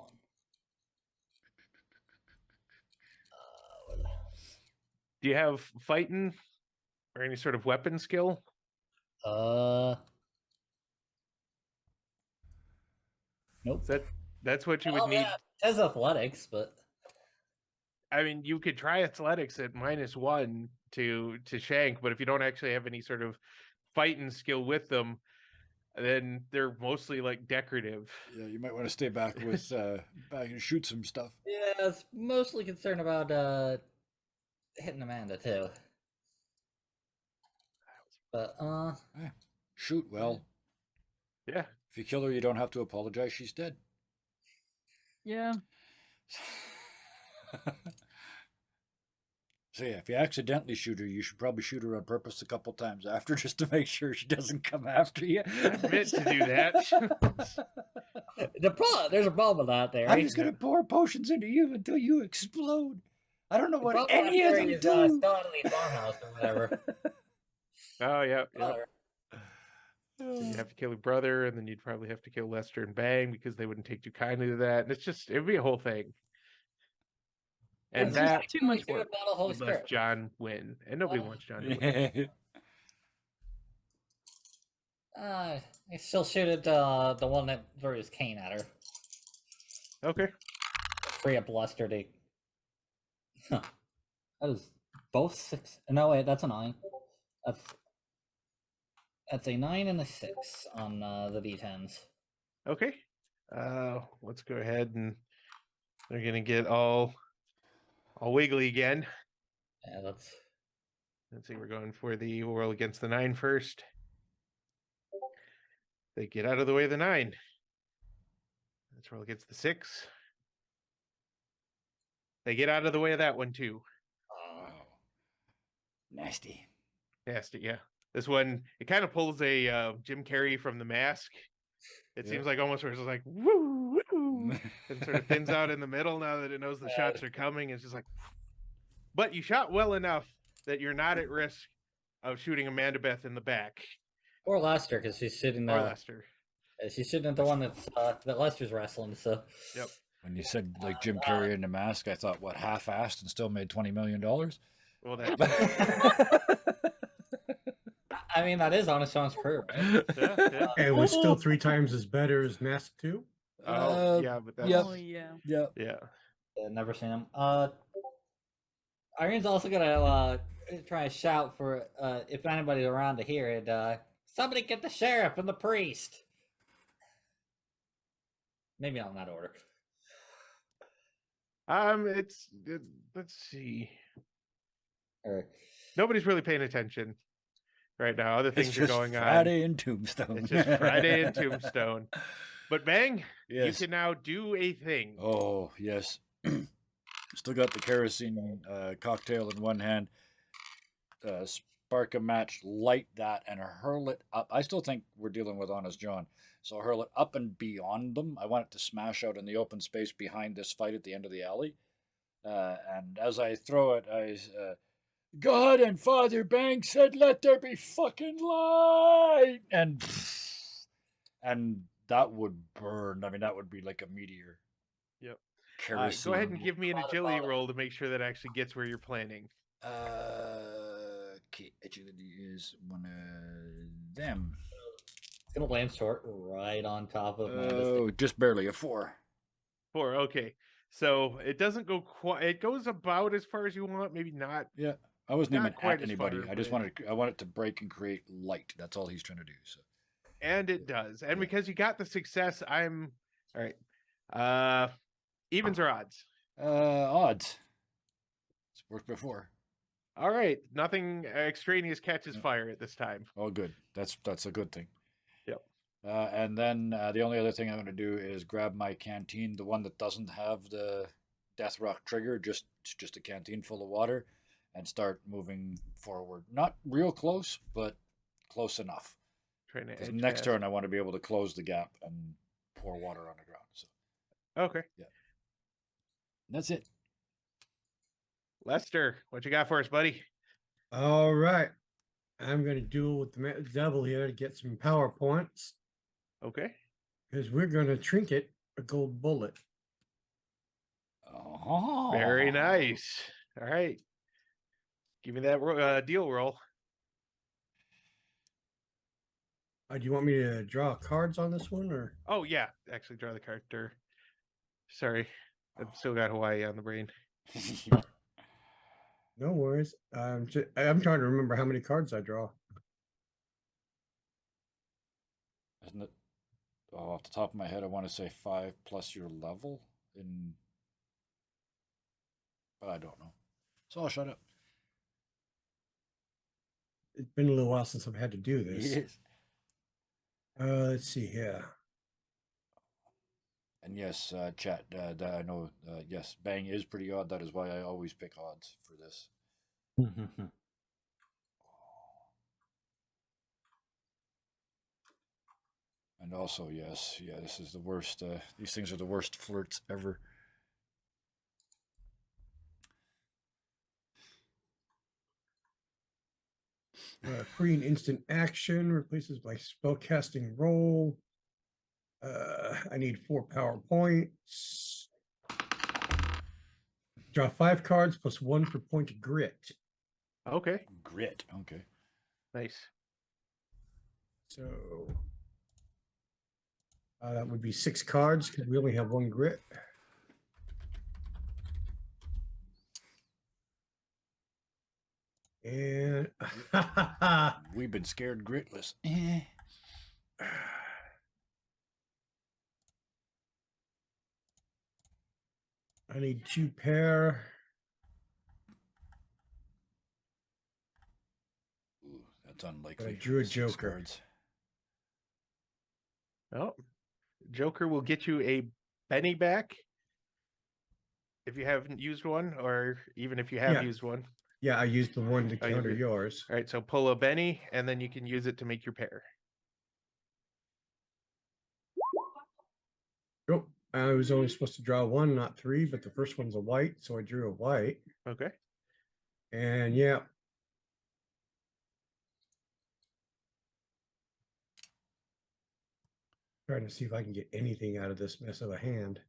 Where the hell is... Do you have fighting or any sort of weapon skill? Nope. That's what you would need. Yeah, it has athletics, but I mean, you could try athletics at -1 to shank, but if you don't actually have any sort of fighting skill with them, then they're mostly like decorative. Yeah, you might want to stay back with back and shoot some stuff. yeah, I was mostly concerned about hitting Amanda too. But Shoot well. Yeah. If you kill her, you don't have to apologize. She's dead. Yeah. So yeah, if you accidentally shoot her, you should probably shoot her on purpose a couple times after, just to make sure she doesn't come after you. I meant to do that. there's a problem with that there. I'm just gonna pour potions into you until you explode. I don't know The what problem any with of that them theory is, do. still out of the farmhouse or whatever. Oh yeah. Whatever. So you have to kill your brother, and then you'd probably have to kill Lester and Bang because they wouldn't take too kindly to that. And it'd be a whole thing. And It's that just too much Get a work. bottle of Holy would let Spirit. John win. And nobody wants John to win. I still shoot at the one that threw his cane at her. Okay. Free up Lester to. Huh. That is both 6. No, wait, that's a 9. That's a 9 and a 6 on the D10s. Okay. Let's go ahead and they're gonna get all wiggly again. Yeah, that's. Let's see, we're going for the roll against the 9 first. They get out of the way of the 9. Let's roll against the 6. They get out of the way of that one too. Oh, nasty. Nasty, yeah. This one, it kind of pulls a Jim Carrey from The Mask. It Yeah. seems like almost where it's like woo, woo, and sort of thins out in the middle now that it knows the shots are coming. It's just like, but you shot well enough that you're not at risk of shooting Amanda Beth in the back. Or Lester, because she's shooting Or Lester. she's shooting at the one that's that Lester's wrestling. So. Yep. When you said like Jim Carrey in The Mask, I thought, what, half-assed and still made $20 million? Well, that. I mean, that is Honest John's career, right? Yeah. And was still 3 times as better as Mask 2. Oh, yeah, but that's Yep. Oh yeah. Yeah. yeah. Never seen him. Irene's also gonna try to shout for if anybody's around to hear it. Somebody get the sheriff and the priest. Maybe not in that order. Let's see. Or Nobody's really paying attention right now. Other things It's are just going Friday in Tombstone. on. It's just Friday in Tombstone. But Bang, Yes. you can now do a thing. Oh, yes. Still got the kerosene cocktail in one hand. Spark a match, light that, and hurl it up. I still think we're dealing with Honest John. So hurl it up and beyond them. I want it to smash out in the open space behind this fight at the end of the alley. And as I throw it, God and Father Bang said, "Let there be fucking light," and that would burn. I mean, that would be like a meteor. Yep. Kerosene. Go ahead and give me an agility roll to make sure that actually gets where you're planning. Okay, agility is one of them. it's gonna land short right on top of Oh, just barely a 4. 4. Okay. So it doesn't go quite. It goes about as far as you want. Maybe not. Yeah, I wasn't Not even quite at as anybody. far, I just but- I wanted to break and create light. That's all he's trying to do. So And it does. And Yeah. because you got the success, I'm all right. Evens or odds? odds. It's worked before. All right. Nothing extraneous catches fire at this time. Oh, good. That's a good thing. Yep. And then the only other thing I'm going to do is grab my canteen, the one that doesn't have the Death Rock trigger, just a canteen full of water, and start moving forward. Not real close, but close enough. Trying to 'Cause edge next past. turn, I want to be able to close the gap and pour water on the ground. So Okay. that's it. Lester, what you got for us, buddy? All right. I'm going to duel with the devil here to get some power points Okay. because we're going to trinket a gold bullet. Oh, Very nice. All right. Give me that deal roll. Do you want me to draw cards on this one or? Oh, yeah. Actually, draw the card. Sorry. I've still got Hawaii on the brain. No worries. I'm trying to remember how many cards I draw. Isn't it? Oh, off the top of my head, I want to say 5 plus your level in, but I don't know. So I'll shut up. It's been a little while since I've had to do this. Yes. Let's see here. And yes, chat. I know. Yes, Bang is pretty odd. That is why I always pick odds for this. And also, yes, yeah, this is the worst. These things are the worst flirts ever. Free and instant action replaces my spellcasting roll. I need 4 power points. Draw 5 cards plus 1 for point of grit. Okay, Grit. Okay. nice. So that would be 6 cards because we only have 1 grit. And We've been scared gritless. Eh. I need 2 pair. Ooh, that's unlikely. I drew a 6 joker. cards. Oh, Joker will get you a Benny back if you haven't used one, or even if you have Yeah. used one. Yeah, I used the one to Oh, you counter did. yours. All right, so pull a Benny, and then you can use it to make your pair. Oh, I was only supposed to draw 1, not 3, but the first one's a white, so I drew a white. Okay. And yeah. Trying to see if I can get anything out of this mess of a hand.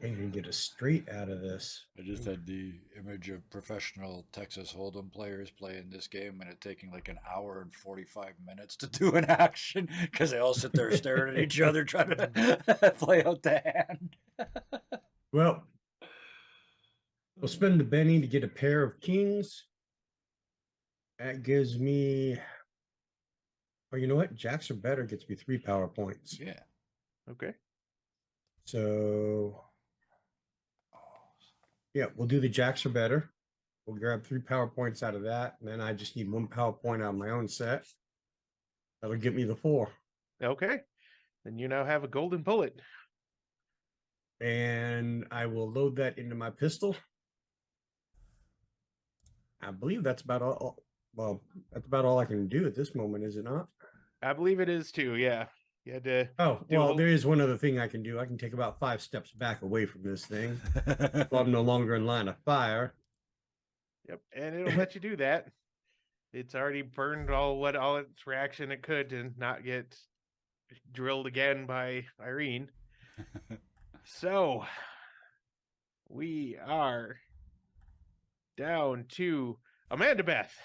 Can't even get a straight out of this. I just had the image of professional Texas Hold'em players playing this game and it taking like an hour and 45 minutes to do an action because they all sit there staring at each other trying to play out the hand. Well, we'll spend the Benny to get a pair of kings. That gives me. Oh, you know what? Jacks are better. Gets me 3 power points. Yeah. Okay. So, yeah, we'll do the jacks are better. We'll grab 3 power points out of that. And then I just need 1 power point out of my own set. That'll get me the 4. Okay. Then you now have a golden bullet. And I will load that into my pistol. I believe that's about all. Well, that's about all I can do at this moment, is it not? I believe it is too. Yeah. You had to. Oh, do a well, whole- there is one other thing I can do. I can take about 5 steps back away from this thing. While I'm no longer in line of fire. Yep. And it'll let you do that. It's already burned all its reaction it could to not get drilled again by Irene. So we are down to Amanda Beth.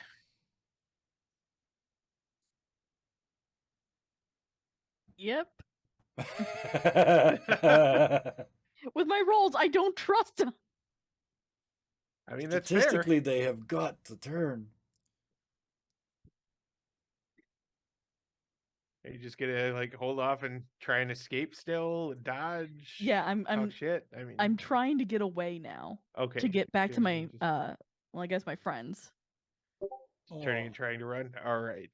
Yep. With my rolls, I don't trust them. I mean, that's fair. Statistically, they have got the turn. Are you just gonna like hold off and try and escape still, dodge? Yeah, I'm talk shit. I mean, I'm trying to get away now okay. to get back to my Just well, I guess my friends. turning and trying to run. All right.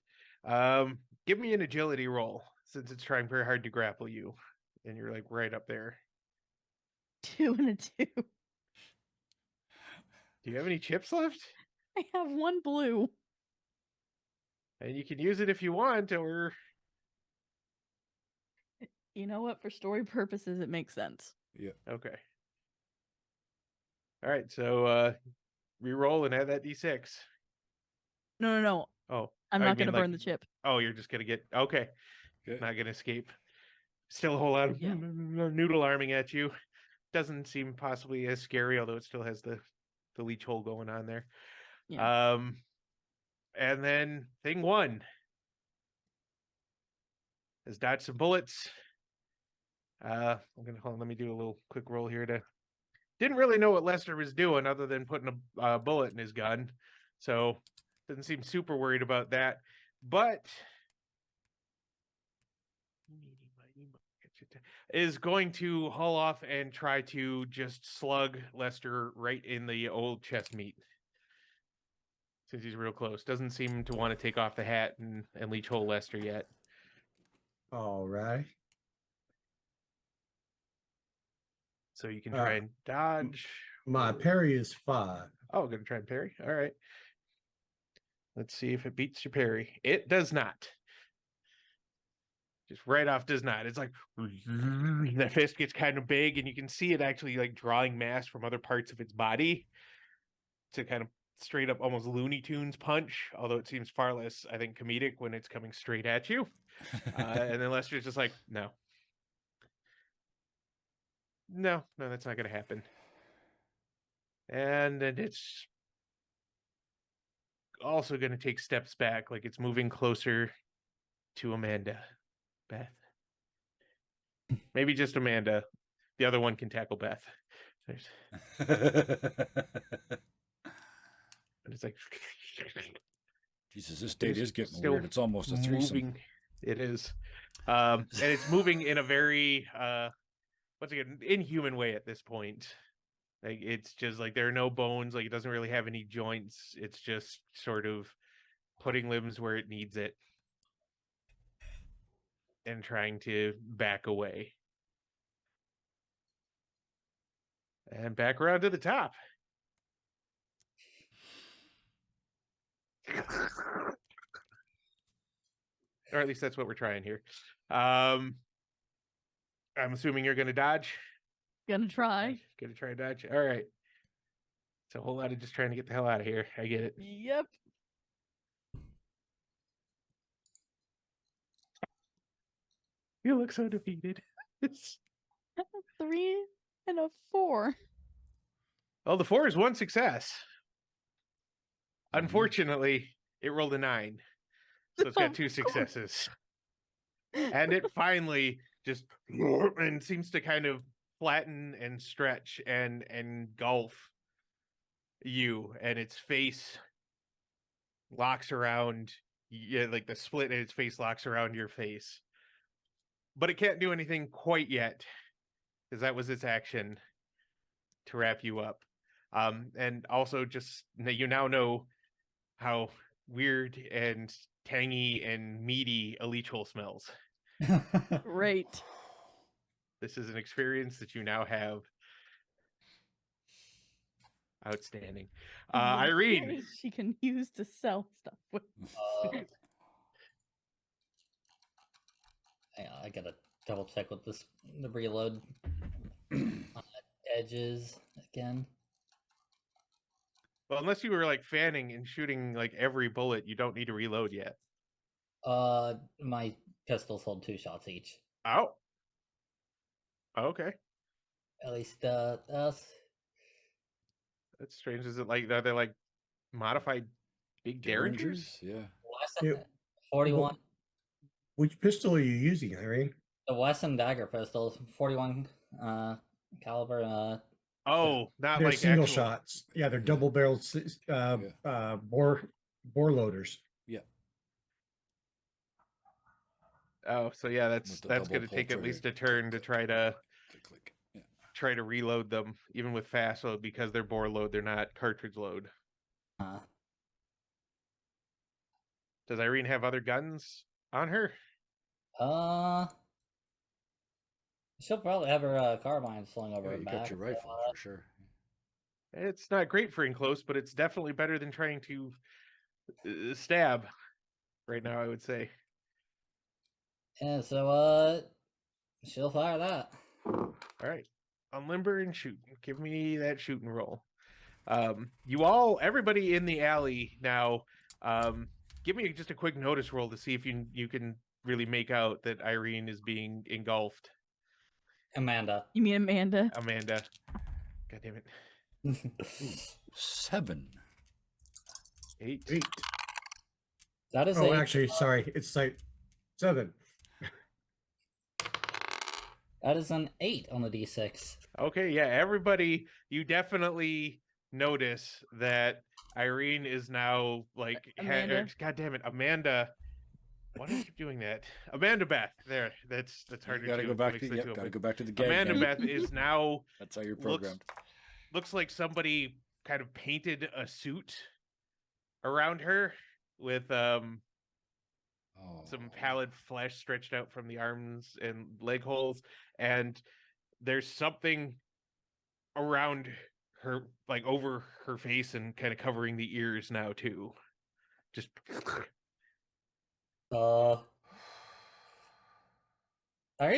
Give me an agility roll since it's trying very hard to grapple you, and you're like right up there. 2 and a 2. Do you have any chips left? I have 1 blue. And you can use it if you want, or You know what? For story purposes, it makes sense. Yeah. okay. All right, so re-roll and add that d6. No. Oh, I'm I not mean, gonna burn the chip. Oh, you're just gonna get okay. Okay. Not gonna escape. Still a whole lot of Yeah. noodle arming at you. Doesn't seem possibly as scary, although it still has the leech hole going on there. Yeah. And then thing 1 has dodged some bullets. I'm gonna hold on, let me do a little quick roll here to. Didn't really know what Lester was doing other than putting a bullet in his gun, so doesn't seem super worried about that. But is going to haul off and try to just slug Lester right in the old chest meat. Since he's real close. Doesn't seem to want to take off the hat and leech hole Lester yet. All right. So you can try and dodge. My parry is 5. Oh, gonna try and parry. All right. Let's see if it beats your parry. It does not. Just right off does not. It's like the fist gets kind of big, and you can see it actually like drawing mass from other parts of its body to kind of straight up almost Looney Tunes punch, although it seems far less, I think, comedic when it's coming straight at you. And then Lester's just like, no, that's not going to happen. And then it's also going to take steps back, like it's moving closer to Amanda. Beth. Maybe just Amanda. The other one can tackle Beth. And it's like, Jesus, this date is getting still weird. It's almost a threesome. moving. It is. And it's moving in a very, once again, inhuman way at this point. Like, it's just like there are no bones. Like, it doesn't really have any joints. It's just sort of putting limbs where it needs it and trying to back away. And back around to the top. Or at least that's what we're trying here. I'm assuming you're going to dodge. Gonna try. Going to try and dodge. All right. It's a whole lot of just trying to get the hell out of here. I get it. Yep. You look so defeated. 3 and a 4. Well, the 4 is one success. Unfortunately, it rolled a 9. So it's got 2 successes. And it finally just and seems to kind of flatten and stretch and engulf you, and its face locks around, like the split in its face locks around your face. But it can't do anything quite yet, because that was its action to wrap you up. And also just you now know how weird and tangy and meaty a leech hole smells. Great. This is an experience that you now have. Outstanding. Irene. She can use to sell stuff with. Hang on, I gotta double check with this the reload edges again. Well, unless you were like fanning and shooting like every bullet, you don't need to reload yet. My pistols hold 2 shots each. Oh. Okay. At least us. That's strange. Is it like are they like modified big derringers? Yeah. Wesson, 41. Which pistol are you using, Irene? The Wesson dagger pistols, 41 caliber. Oh, not They're like single actual... shots. Yeah, they're double-barreled bore loaders. Yeah. Oh, so yeah, that's double going to take pull at least a turn to try to Click. Yeah. try to reload them, even with fast load, because they're bore load. They're not cartridge load. Does Irene have other guns on her? She'll probably have her carbine slung over her You back. got your rifle for sure. It's not great for in close, but it's definitely better than trying to stab right now, I would say. Yeah, so she'll fire that. All right. Unlimber and shoot. Give me that shooting roll. Everybody in the alley now, give me just a quick notice roll to see if you can really make out that Irene is being engulfed. Amanda. You mean Amanda? Amanda. God damn it. 7. 8. That is Oh, actually, sorry. It's like 7. That is an 8 on the D6. Okay, yeah, everybody, you definitely notice that Irene is now like, Amanda. God damn it, Amanda. Why do I keep doing that? Amanda Beth. There, that's harder. Gotta to go back mix to the two of gotta them. go back to the game. Amanda Beth is now. That's how you're programmed. Looks like somebody kind of painted a suit around her with some pallid flesh stretched out from the arms and leg holes, and there's something around her, like over her face and kind of covering the ears now too. Just Irene's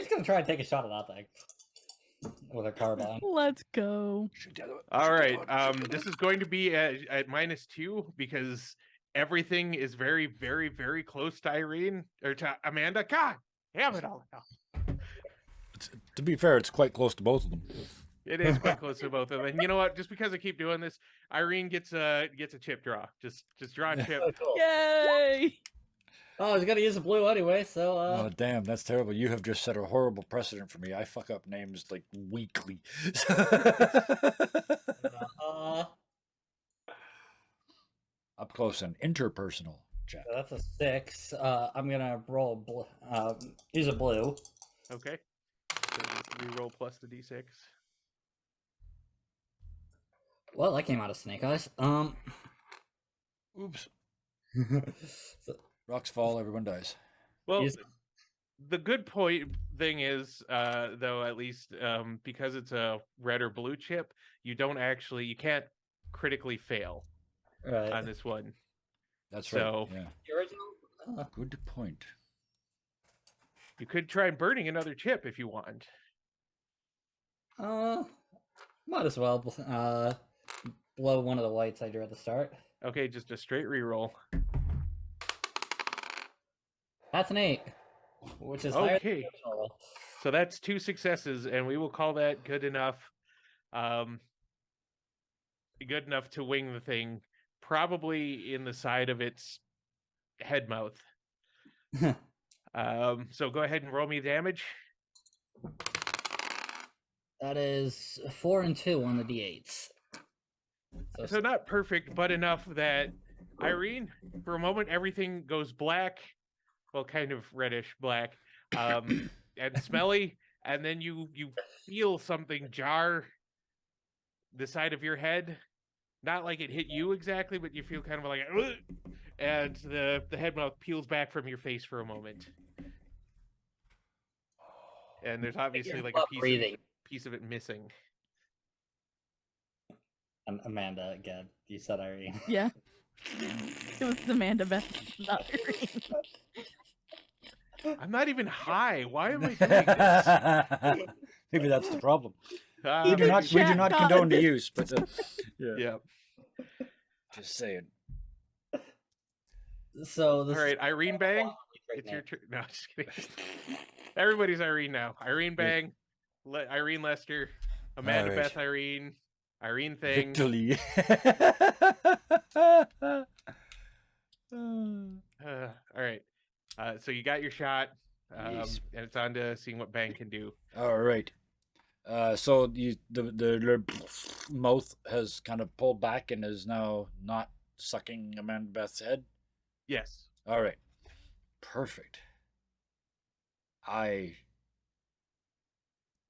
gonna try and take a shot at that thing with a carbine. Let's go. all right. This is going to be at -2 because everything is very, very, very close to Irene or to Amanda. God damn it all now. To be fair, it's quite close to both of them. It is quite close to both of them. And you know what? Just because I keep doing this, Irene gets a chip draw. Just draw a chip. Oh, cool. Yay! Oh, I was gonna use a blue anyway, so Oh, damn, that's terrible. You have just set a horrible precedent for me. I fuck up names like weekly. Up close and interpersonal chat. that's a 6. I'm gonna roll use a blue. Okay. So just reroll plus the d6. Well, that came out of Snake Eyes. Oops. So, Rocks fall, everyone dies. Well, Use- the good thing is, though, at least because it's a red or blue chip, you can't critically fail right. on this one. That's So- right. Yeah. The original. Good point. You could try burning another chip if you want. Might as well blow one of the whites I drew at the start. Okay, just a straight reroll. That's an 8, which is higher than Okay. the original. So that's 2 successes, and we will call that good enough. Good enough to wing the thing, probably in the side of its head mouth. So go ahead and roll me damage. That is 4 and 2 on the d8s. So not perfect, but enough that Irene, for a moment, everything goes black. Well, kind of reddish black, and smelly, and then you feel something jar the side of your head. Not like it hit you exactly, but you feel kind of like, "Ugh," and the head mouth peels back from your face for a moment. And there's obviously like a breathing. piece of it missing. Amanda, again. You said Irene. Yeah. It was Amanda Beth, not Irene. I'm not even high. Why am I doing this? Maybe that's the problem. Ah, We do Even not chat caught condone the this. use, but yeah. Yeah. Just saying. So this All right, Irene Bang. Right It's now. your turn. No, just kidding. Everybody's Irene now. Irene Bang, Irene Lester, Amanda All right. Beth Irene, Irene Thing. Victory. All right. So you got your shot, Yes. and it's on to seeing what Bang can do. All right. So the mouth has kind of pulled back and is now not sucking Amanda Beth's head. Yes. All right. Perfect. I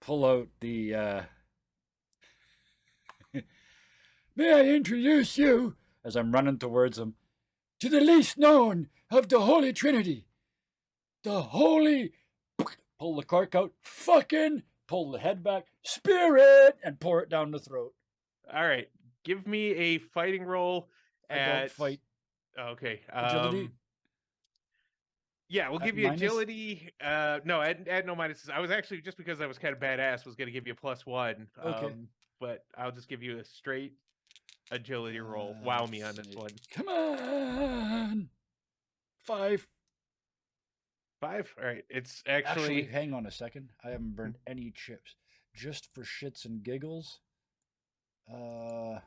pull out the May I introduce you, as I'm running towards him, to the least known of the Holy Trinity. The Holy... Pull the cork out. Fucking... Pull the head back. Spirit! And pour it down the throat. All right. Give me a fighting roll. I don't fight. Okay. Agility? Yeah, we'll At give you minus? agility. No, add no minuses. I was actually, just because I was kind of badass, was going to give you a +1. Okay. But I'll just give you a straight agility roll. Wow me on this Snake. one. Come on! 5. 5? All right. It's Actually, actually hang on a second. I haven't burned any chips. Just for shits and giggles. Because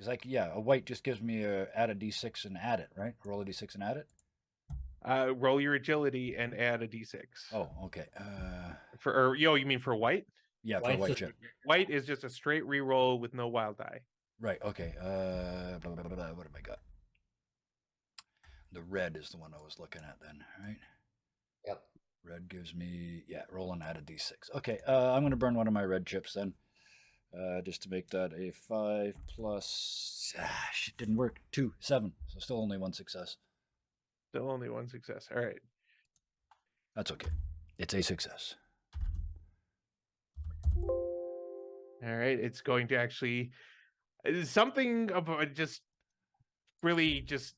a white just gives me add a d6 and add it, right? Roll a d6 and add it. roll your agility and add a d6. Oh, okay. You mean for white? Yeah, for White's white just- chip. White is just a straight reroll with no wild die. Right. Okay. Blah, blah, blah, blah. What have I got? The red is the one I was looking at then, right? Yep. Red gives me roll and add a d6. Okay. I'm gonna burn one of my red chips then. Just to make that a 5 plus. Shit, didn't work. 2, 7. So still only 1 success. Still only 1 success. All right. That's okay. It's a success. All right. It's going to actually something about just really just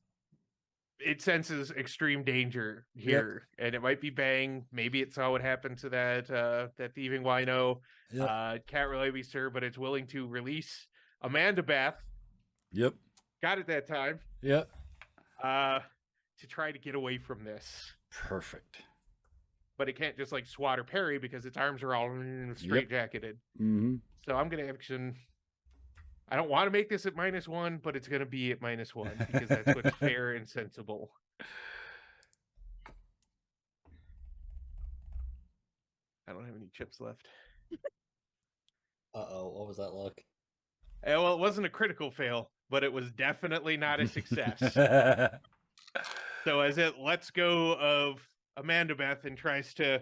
it senses extreme danger here, and it might be Bang. Maybe it saw what happened to that thieving wino. Yep. Can't really be sure, but it's willing to release Amanda Beth Yep. got it that time. Yep. To try to get away from this. Perfect. But it can't just like swat or parry because its arms are all straight jacketed. Mm-hmm. So I'm gonna action. I don't want to make this at -1, but it's gonna be at -1 because that's what's fair and sensible. I don't have any chips left. Uh-oh, what was that look? Well, it wasn't a critical fail, but it was definitely not a success. So as it lets go of Amanda Beth and tries to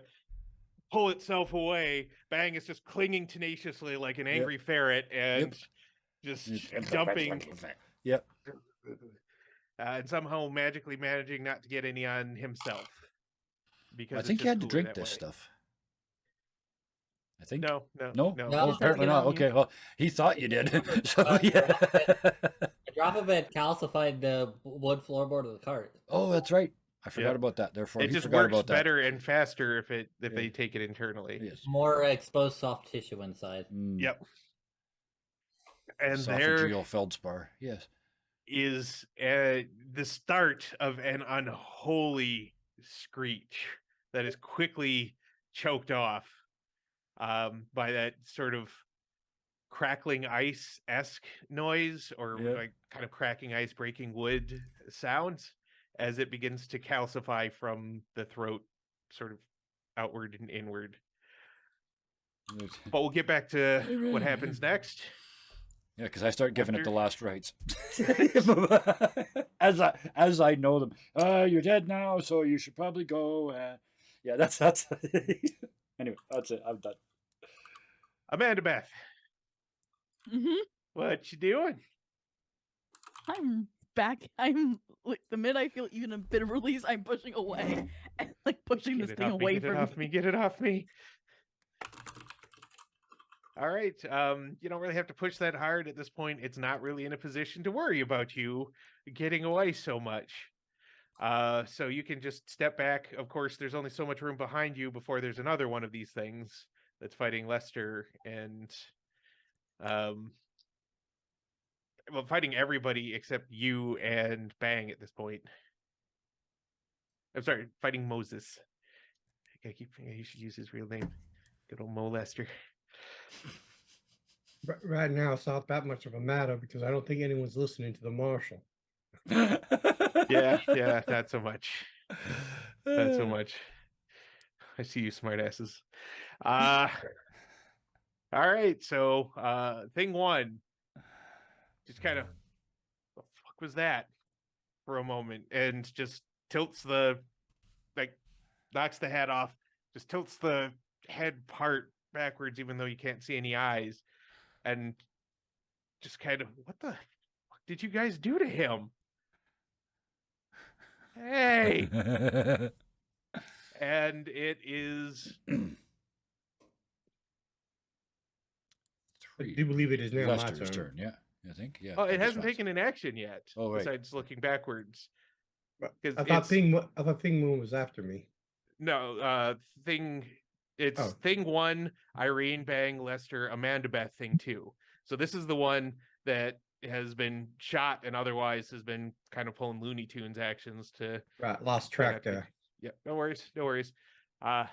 pull itself away, Bang is just clinging tenaciously like an angry ferret and just dumping. Yep. And somehow magically managing not to get any on himself. Because I it's think you just had to cooler drink that this way. stuff. I think. No. No? No. Oh, apparently not. Okay, well, he thought you did. So, yeah. A drop of it calcified the wood floorboard of the cart. Oh, that's right. I forgot Yep. about that. Therefore, It he just forgot works about that. better and faster if Yeah. they take it internally. Yes. More exposed soft tissue inside. Mm. Yep. And there Esophageal feldspar. Yes. is the start of an unholy screech that is quickly choked off by that sort of crackling ice-esque noise or Yep. like kind of cracking ice breaking wood sounds as it begins to calcify from the throat sort of outward and inward. But we'll get back to what happens next. Yeah, because I start giving it the After- last rites as I know them. You're dead now, so you should probably go. Yeah, that's anyway. That's it. I'm done. Amanda Beth, Mm-hmm. what you doing? I'm back. I'm like the minute I feel even a bit of release, I'm pushing away and like pushing this Get it thing off me, away get from it off me, get it off me. All right. You don't really have to push that hard at this point. It's not really in a position to worry about you getting away so much. So you can just step back. Of course, there's only so much room behind you before there's another one of these things that's fighting Lester and well, fighting everybody except you and Bang at this point. I'm sorry, fighting Moses. I keep thinking he should use his real name. Good old Mo Lester. Right now, it's not that much of a matter because I don't think anyone's listening to the marshal. Yeah, not so much. Not so much. I see you smartasses. All right, so thing one. Just kind of, the fuck was that? For a moment, and just tilts knocks the head off, just tilts the head part backwards, even though you can't see any eyes, and just kind of, what the fuck did you guys do to him? Hey! And it is I do believe it is now my Lester's turn. turn. Yeah, I think. Yeah. oh, it that hasn't makes sense. taken an action yet. Oh, right. Besides looking backwards. But 'Cause I thought it's- Thing Moon was after me. No, it's Oh. thing one, Irene, Bang, Lester, Amanda Beth, thing two. So this is the one that has been shot and otherwise has been kind of pulling Looney Tunes actions to. Right, lost track Yeah, there. Yeah, no worries. Just gonna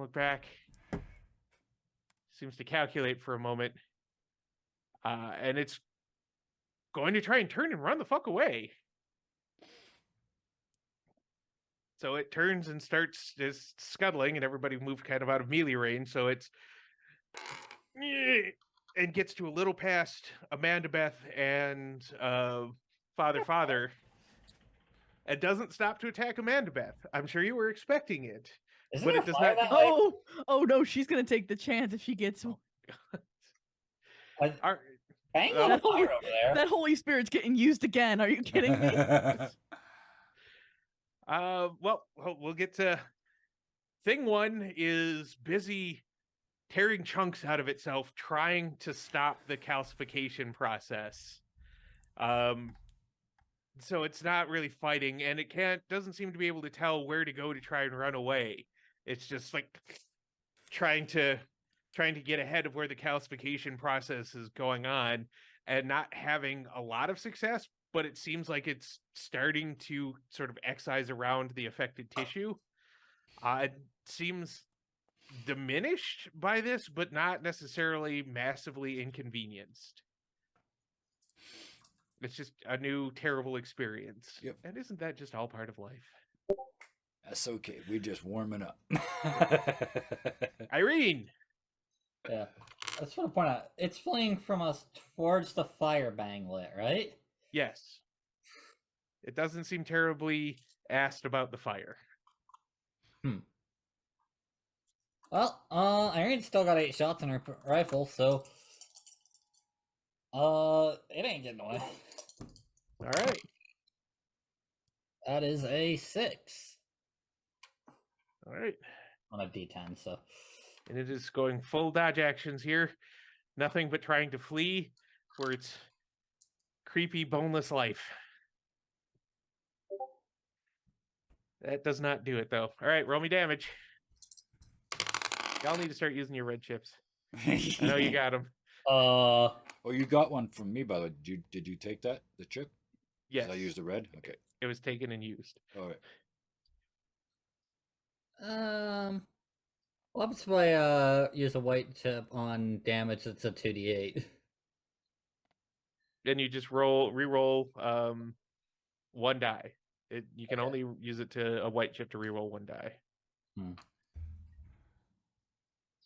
look back. Seems to calculate for a moment. And it's going to try and turn and run the fuck away. So it turns and starts just scuttling, and everybody moved kind of out of melee range. So it's and gets to a little past Amanda Beth and Father, and doesn't stop to attack Amanda Beth. I'm sure you were expecting it, Isn't but there it does fire not. that way? Oh no, she's gonna take the chance if she gets I- All right. Bang Oh. on fire over there. that Holy Spirit's getting used again. Are you kidding me? Well, we'll get to thing one is busy tearing chunks out of itself, trying to stop the calcification process. So it's not really fighting, and it doesn't seem to be able to tell where to go to try and run away. It's just like trying to get ahead of where the calcification process is going on. and not having a lot of success, but it seems like it's starting to sort of excise around the affected tissue. It seems diminished by this, but not necessarily massively inconvenienced. It's just a new terrible experience. Yep. And isn't that just all part of life? That's okay. We're just warming up. Irene! Yeah. I just want to point out, it's fleeing from us towards the fire bang lit, right? Yes. It doesn't seem terribly asked about the fire. Well, Irene still got 8 shots in her rifle, so it ain't getting away. All right. That is a 6 All right. on a D10. So And it is going full dodge actions here. Nothing but trying to flee for its creepy, boneless life. That does not do it, though. All right, roll me damage. Y'all need to start using your red chips. I know you got them. Oh, you got one from me, by the way. Did you take that? The chip? Yes, Did I use the red? Okay. it was taken and used. All right. what happens if I use a white chip on damage that's a 2d8? Then you just re-roll one die. You can only use it to a white chip to re-roll one die.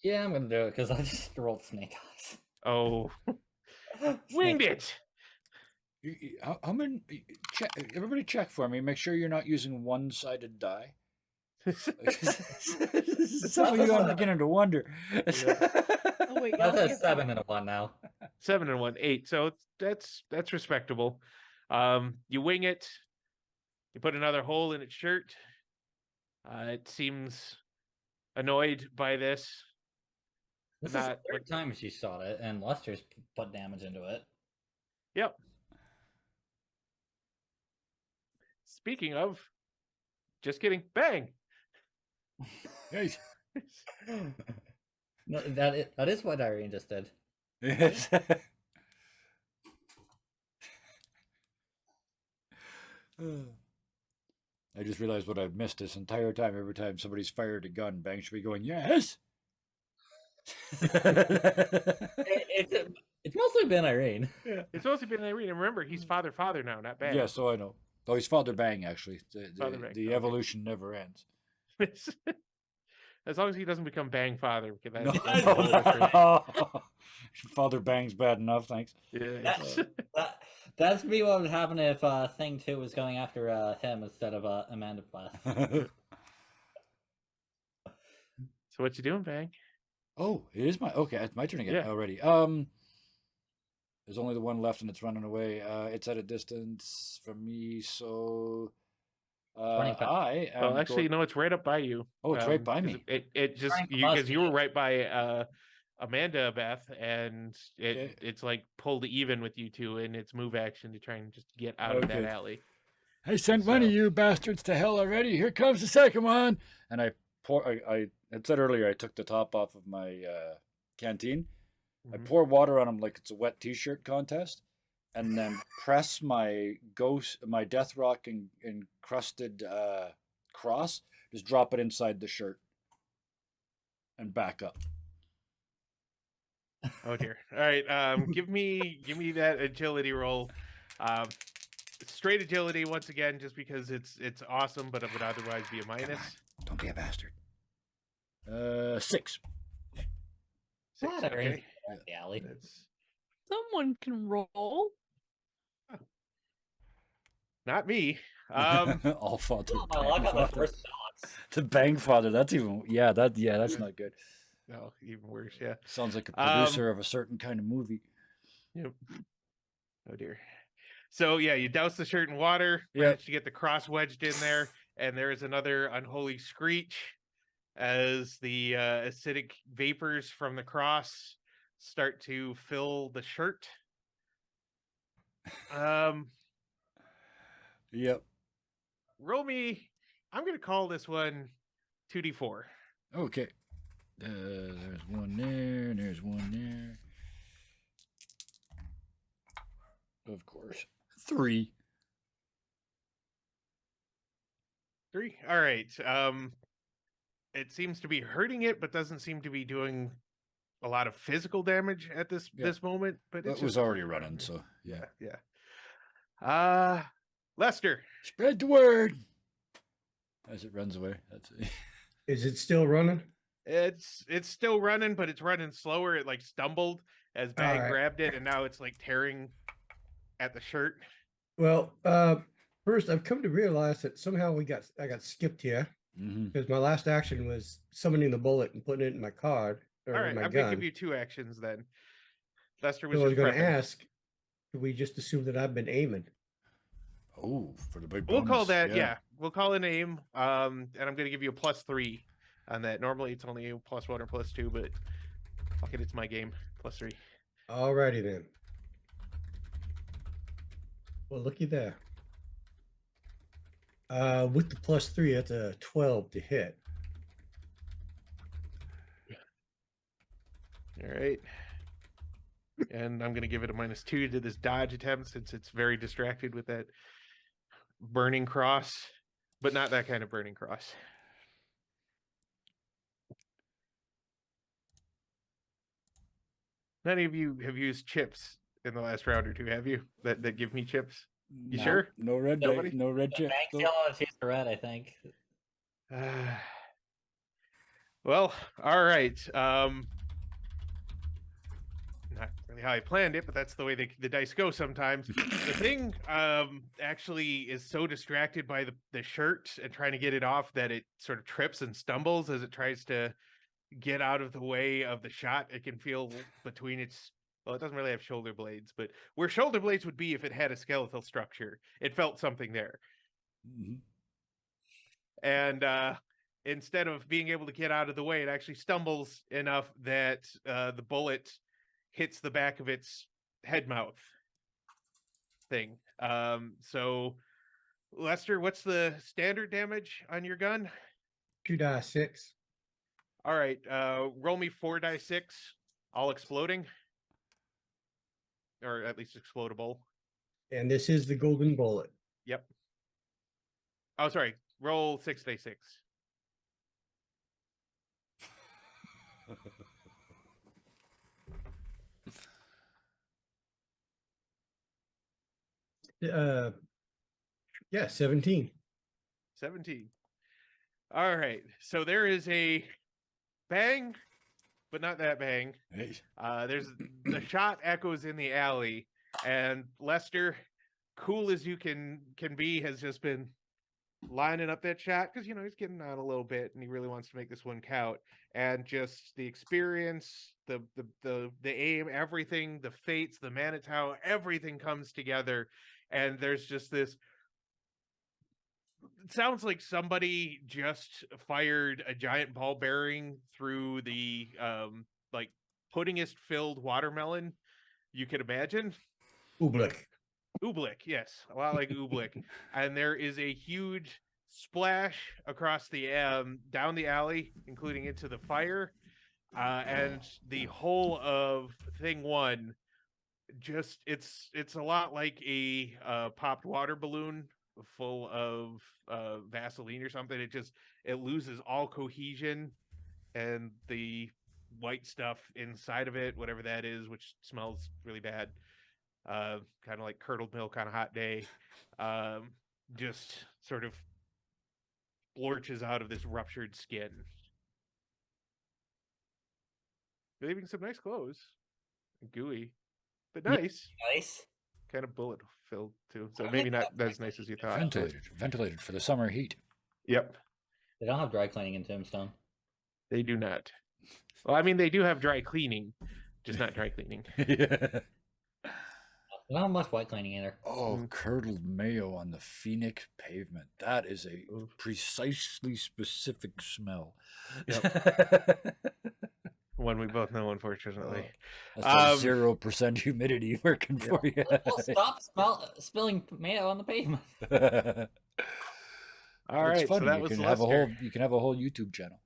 Yeah, I'm gonna do it because I just rolled snake eyes. Oh, winged it! How many? Check, everybody, check for me. Make sure you're not using one-sided die. Some of you, I'm beginning to wonder. Oh wait, y'all That's a skip 7 and a 1 now. 7 and 1, 8. So that's respectable. You wing it. You put another hole in its shirt. It seems annoyed by this. This is Not- the 3rd time she shot it, and Lester's put damage into it. Yep. Speaking of, just kidding. Bang! No, that is what Irene just did. Yes. I just realized what I've missed this entire time. Every time somebody's fired a gun, Bang should be going, yes! It's mostly been Irene. Yeah. It's mostly been Irene. And remember, he's father now, not Bang. Yeah, so I know. Oh, he's Father Bang, actually. Father Bang, The okay. evolution never ends. As long as he doesn't become Bang Father. Because No. that's a whole different... Father Bang's bad enough, thanks. Yeah. That's me what would happen if Thing 2 was going after him instead of Amanda Plath. So what you doing, Bang? Oh, it is okay. It's my turn again Yeah. already. There's only the one left, and it's running away. It's at a distance from me, so 25. I am. Well, actually, no, it's right up by you. Oh, it's right by 'cause me. It just Frank because must you were be. right by Amanda Beth, and Okay. it's like pulled even with you two in its move action to try and just get out of that Okay. alley. I sent one of So- you bastards to hell already. Here comes the second one. And I had said earlier, I took the top off of my canteen. I Mhm. pour water on him like it's a wet T-shirt contest, and then press my Death Rock encrusted cross. Just drop it inside the shirt, and back up. Oh dear. All right. Give me that agility roll. Straight agility once again, just because it's awesome, but it would otherwise be a minus. Don't be a bastard. 6. 6. What, Irene? Okay. The alley. That's Someone can roll. not me. All Father Oh, I Bang got my Father. first shots. The Bang Father. That's even that's not good. No, even worse. Yeah. Sounds like a producer of a certain kind of movie. Yep. Oh dear. So yeah, you douse the shirt in water, Yep. manage to get the cross wedged in there, and there is another unholy screech as the acidic vapors from the cross start to fill the shirt. Yep. Roll me. I'm gonna call this one 2d4. Okay. There's one there. There's one there. Of course. 3. 3. All right. It seems to be hurting it, but doesn't seem to be doing a lot of physical damage at this moment. But It was already running, so yeah. Lester. Spread the word as it runs away. That's it. Is it still running? It's still running, but it's running slower. It like stumbled as Bag Alright. grabbed it, and now it's like tearing at the shirt. Well, first I've come to realize that somehow I got skipped here because my last action was summoning the bullet and putting it in my card or All in right, my I'm gun. gonna give you 2 actions then. Lester was So I was just going to prepping. ask, could we just assume that I've been aiming? Oh, for the big We'll bonus. call that, yeah. We'll call an aim. And I'm gonna give you a +3 on that. Normally it's only a +1 or +2, but fuck it, it's my game. +3. Alrighty then. Well, looky there. With the +3, that's a 12 to hit. All right. And I'm gonna give it a -2 to this dodge attempt since it's very distracted with that burning cross, but not that kind of burning cross. None of you have used chips in the last round or two, have you? That give me chips? You sure? No red Nobody? no red chip. Thanks, yellow, she's the red, I think. Well, all right. Not really how I planned it, but that's the way the dice go sometimes. The thing actually is so distracted by the shirt and trying to get it off that it sort of trips and stumbles as it tries to get out of the way of the shot. It can feel between its, well, it doesn't really have shoulder blades, but where shoulder blades would be if it had a skeletal structure, it felt something there. And instead of being able to get out of the way, it actually stumbles enough that the bullet hits the back of its head mouth thing. So Lester, what's the standard damage on your gun? 2d6. All right, roll me 4d6, all exploding, or at least explodable. And this is the golden bullet. Yep. Oh, sorry. Roll 6d6. Yeah, 17. 17. All right. So there is a bang, but not that bang. Hey. There's the shot echoes in the alley, and Lester, cool as you can be, has just been lining up that shot because he's getting on a little bit and he really wants to make this one count. And just the experience, the aim, everything, the fates, the Manitow, everything comes together, and there's just this. It sounds like somebody just fired a giant ball bearing through the like puddingist filled watermelon you could imagine. Oobleck. Oobleck, yes, a lot like Oobleck. And there is a huge splash across the down the alley, including into the fire, and the whole of thing 1 just it's a lot like a popped water balloon full of Vaseline or something. It loses all cohesion, and the white stuff inside of it, whatever that is, which smells really bad, kind of like curdled milk on a hot day, just sort of splorches out of this ruptured skin, leaving some nice clothes, gooey, but nice. Nice. Kind of bullet filled too, so maybe not as nice as you thought. Ventilated for the summer heat. Yep. They don't have dry cleaning in Tombstone. They do not. Well, I mean, they do have dry cleaning, just not dry cleaning. Yeah. They don't have much white cleaning either. Oh, curdled mayo on the Phoenix pavement. That is a precisely specific smell. Yep. One we both know, unfortunately. That's that 0% humidity working for you. Well, stop spilling tomato on the pavement. All right, funny. so that you was can Lester. you can have a whole YouTube channel.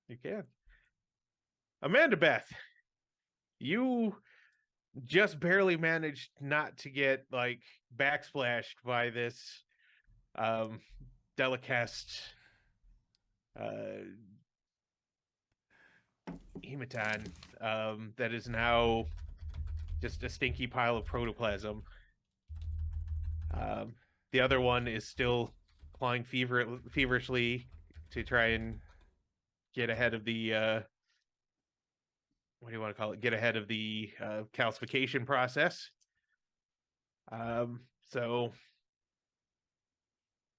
You can. Amanda Beth, you just barely managed not to get like backsplashed by this Delicast hematon that is now just a stinky pile of protoplasm. The other one is still clawing feverishly to try and get ahead of the what do you want to call it? Get ahead of the calcification process. So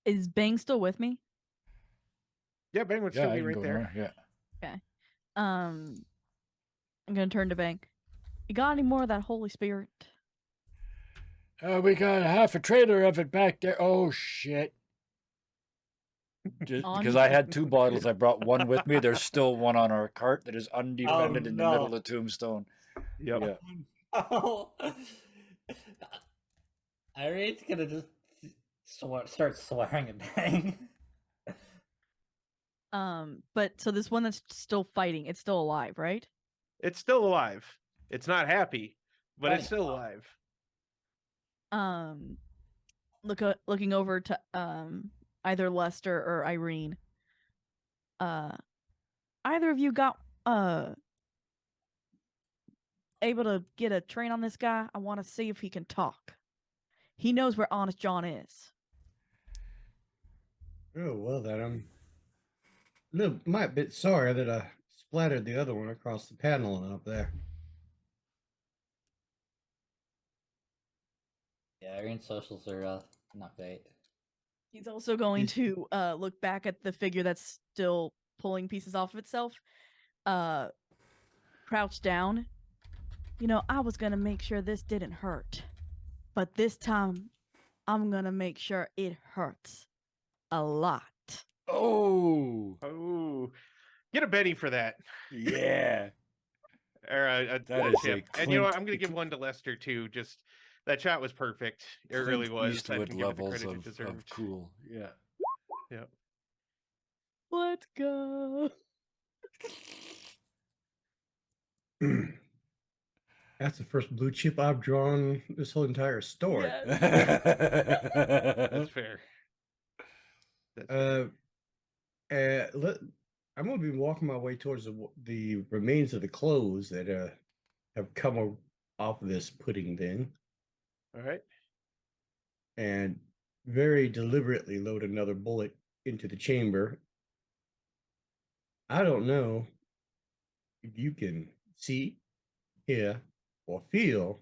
Is Bang still with me? yeah, Bang would Yeah, still I be can right go there. nowhere. Yeah. Okay. I'm gonna turn to Bang. You got any more of that Holy Spirit? We got half a trailer of it back there. Oh shit! Just On- because I had 2 bottles, I brought one with me. There's still one on our cart that is undefended in the middle no. of Tombstone. Yep. Yeah. Oh. Irene's gonna just start swearing and bang. But so this one that's still fighting, it's still alive, right? It's still alive. It's not happy, but it's Right. still alive. Looking over to either Lester or Irene. Either of you got able to get a train on this guy? I want to see if he can talk. He knows where Honest John is. Oh, well, then I'm a little, might bit sorry that I splattered the other one across the panel up there. Yeah, Irene's socials are not great. He's also going to look back at the figure that's still pulling pieces off of itself. Crouch down. You know, I was gonna make sure this didn't hurt. But this time I'm gonna make sure it hurts. A lot. Oh. Oh, get a Betty for that. Yeah. Or a That is chip. a And you know what? Clint- I'm going to give one to Lester too. Just that shot was perfect. It really Clint was. I Eastwood can give it the levels credit it of deserved. cool. Yeah. Yep. Let's go. That's the first blue chip I've drawn this whole entire story. Yes. That's fair. That's fair. I'm gonna be walking my way towards the remains of the clothes that have come off of this pudding thing, All right. and very deliberately load another bullet into the chamber. I don't know if you can see, hear, or feel,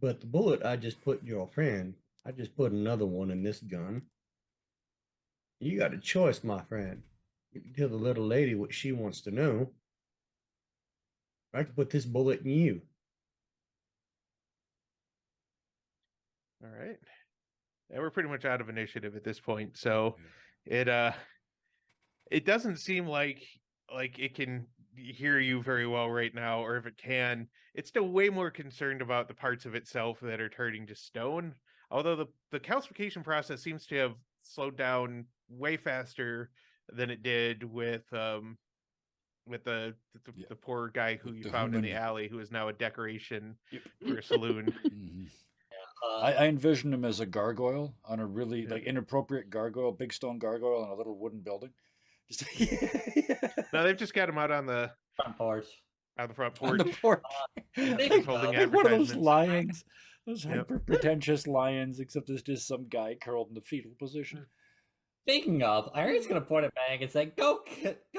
but the bullet I just put in your friend, I just put another one in this gun. You got a choice, my friend. You can tell the little lady what she wants to know. I can put this bullet in you. All right. Yeah, we're pretty much out of initiative at this point, so it doesn't seem like it can hear you very well right now, or if it can, it's still way more concerned about the parts of itself that are turning to stone. Although the calcification process seems to have slowed down way faster than it did with the poor guy who you The found in the human. alley, who is now a decoration for a saloon. Mhm. Uh, I envision him as a gargoyle on a really Yeah. like inappropriate gargoyle, big stone gargoyle on a little wooden building. Just No, they've just got him out on the front porch. front on porch. the porch. Big holding Like one of those advertisements. lions, those Yep. hyper pretentious lions, except it's just some guy curled in the fetal position. Speaking of, Irene's gonna point it back and say, "Go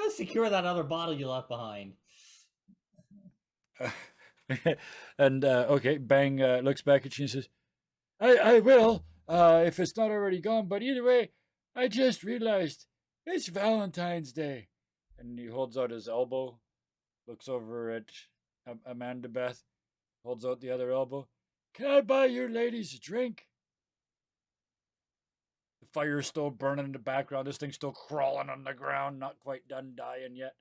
secure that other bottle you left behind." And okay, Bang looks back at you and says, I will, if it's not already gone, but either way, I just realized it's Valentine's Day. And he holds out his elbow, looks over at Amanda Beth, holds out the other elbow. Can I buy you ladies a drink? The fire's still burning in the background. This thing's still crawling on the ground, not quite done dying yet.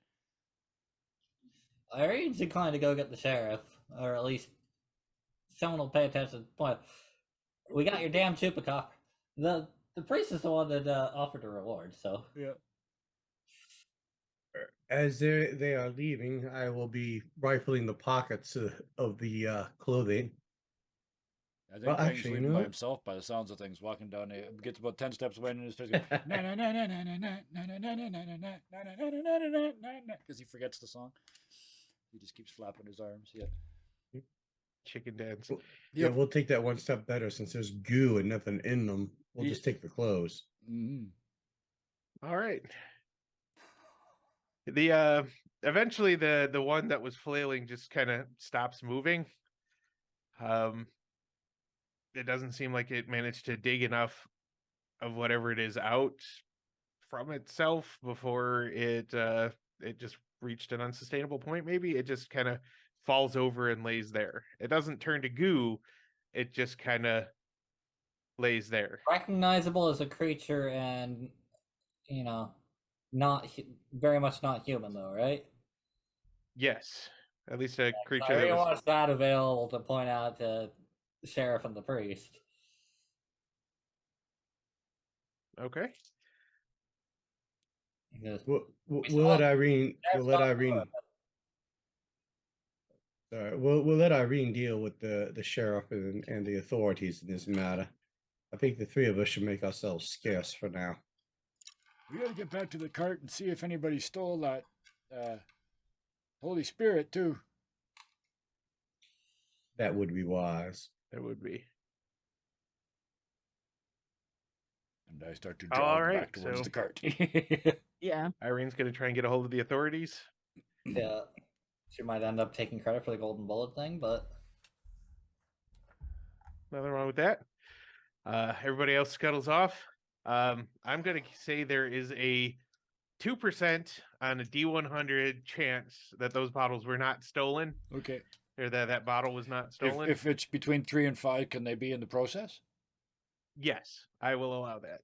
Irene's inclined to go get the sheriff, or at least someone will pay attention to the point. We got your damn chupacabra. The priest is the one that offered the reward, so Yeah. As they are leaving, I will be rifling the pockets of the clothing. I think Well, Bang's actually, you leaving know by what? himself by the sounds of things, walking down. Gets about 10 steps away and his face goes, na na na na na na na na na na na na na na na na na na, because he forgets the song. He just keeps flapping his arms. Yeah. Chicken dance. Yeah, we'll take that one step better since there's goo and nothing in them. We'll just take the clothes. Mm-hmm. All right. The eventually the one that was flailing just kind of stops moving. It doesn't seem like it managed to dig enough of whatever it is out from itself before it just reached an unsustainable point. Maybe it just kind of falls over and lays there. It doesn't turn to goo. It just kind of lays there. Recognizable as a creature, and not very much not human though, right? Yes, at least a I creature that really was want that available to point out to the sheriff and the priest. okay. Because We'll let Irene. Sheriff's We'll let not Irene. Sorry, we'll let Irene deal with the sheriff and the authorities in this matter. I think the three of us should make ourselves scarce for now. We got to get back to the cart and see if anybody stole that Holy Spirit, too. That would be wise. It would be. And I start to All jog right, back towards so- the cart. Yeah. Irene's going to try and get a hold of the authorities. Yeah, she might end up taking credit for the golden bullet thing, but Nothing wrong with that. Everybody else scuttles off. I'm going to say there is a 2% on a D100 chance that those bottles were not stolen, Okay. or that bottle was not stolen. If it's between 3 and 5, can they be in the process? Yes, I will allow that.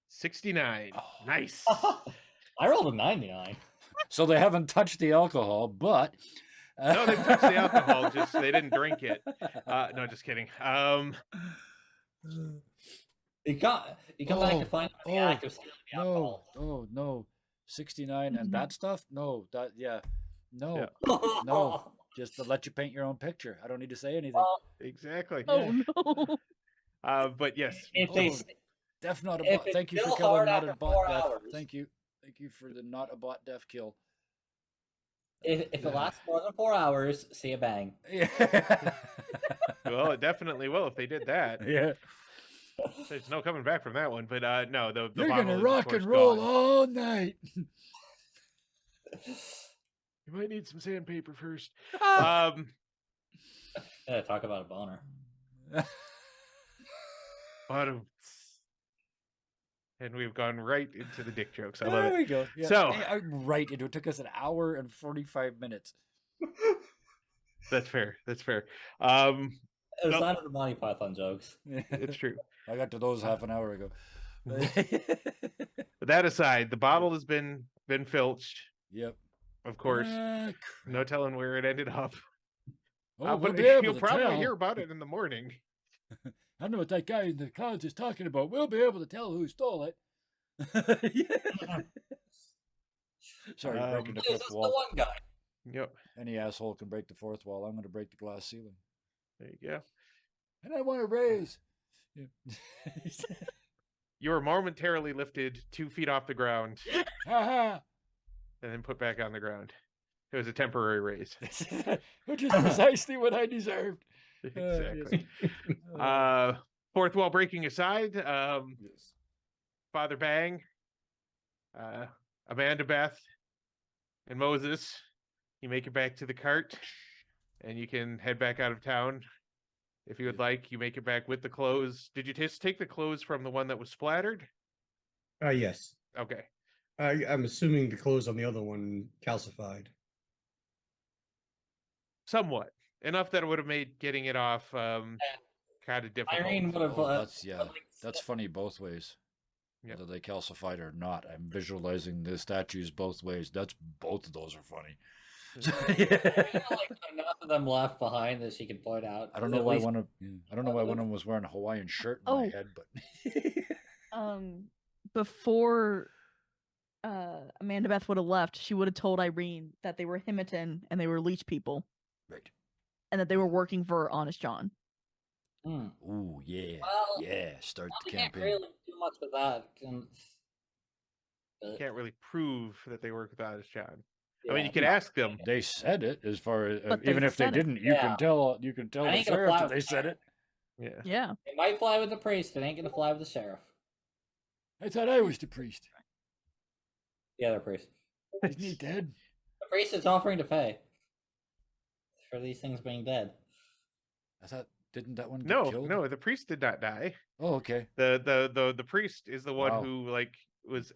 69. Oh. Nice. I rolled a 99. So they haven't touched the alcohol, but No, they touched the alcohol, just they didn't drink it. No, just kidding. You come back to find the act of stealing the no, alcohol. oh no, 69 and that stuff? No, no, Yeah. no. Just to let you paint your own picture. I don't need to say anything. Well, Exactly. Oh no. But yes, if they Oh, Def not a if bot. it's Thank you for still killing hard not after a bot 4 Def. hours. Thank you for the not a bot Def kill. if it lasts more than 4 hours, see a bang. Yeah. well, it definitely will if they did that. Yeah. There's no coming back from that one. But no, the You're bottle gonna is, of rock course, and roll gone. all night. You might need some sandpaper first. Yeah, talk about a boner. And we've gone right into the dick jokes. I love There it. we go. Yeah. So- Hey, right into it. Took us an hour and 45 minutes. That's fair. That's fair. It was Nope. not the Monty Python jokes. It's true. I got to those half an hour ago. But that aside, the bottle has been filched. Yep. Of course, Crap. no telling where it ended up. Oh, we'll But be able you'll to probably tell. hear about it in the morning. I know what that guy in the clouds is talking about. We'll be able to tell who stole it. Sorry, breaking the It's fifth just the wall. one guy. Yep. Any asshole can break the fourth wall. I'm going to break the glass ceiling. There you go. And I want to raise. Yeah. You were momentarily lifted 2 feet off the ground Ha and then put back on the ground. It was a temporary raise. ha. Which is precisely what I deserved. Exactly. Yes. Fourth wall breaking aside, Yes. Father Bang, Amanda Beth, and Moses, you make it back to the cart, and you can head back out of town if you would like. You make it back with the clothes. Did you just take the clothes from the one that was splattered? Yes. Okay. I'm assuming the clothes on the other one calcified. Somewhat. Enough that it would have made getting it off kind of difficult. Irene would have. Oh, that's funny both ways. Yep. Whether they calcified or not. I'm visualizing the statues both ways. That's both of those are funny. Enough of them left behind that she can point out. I don't know At why least- one of them was wearing a Hawaiian shirt in my Oh. head, but Um, before Amanda Beth would have left, she would have told Irene that they were Himiton and they were leech people, Right. and that they were working for Honest John. Hmm. Ooh, yeah. Well, Yeah. Start the You can't campaign. really do much with that. You can't really prove that they work with Honest John. Yeah, I mean, you could no. ask them. They said it as far as But they even if they said it. didn't, you can Yeah. tell I the ain't gonna sheriff fly that with they the said it. Yeah. Yeah. It might fly with the priest. It ain't gonna fly with the sheriff. I thought I was the priest. The other priest. Isn't he dead? The priest is offering to pay for these things being dead. I thought didn't that one get No, killed? no, the priest did not die. Oh, okay. The priest is the one Wow. who was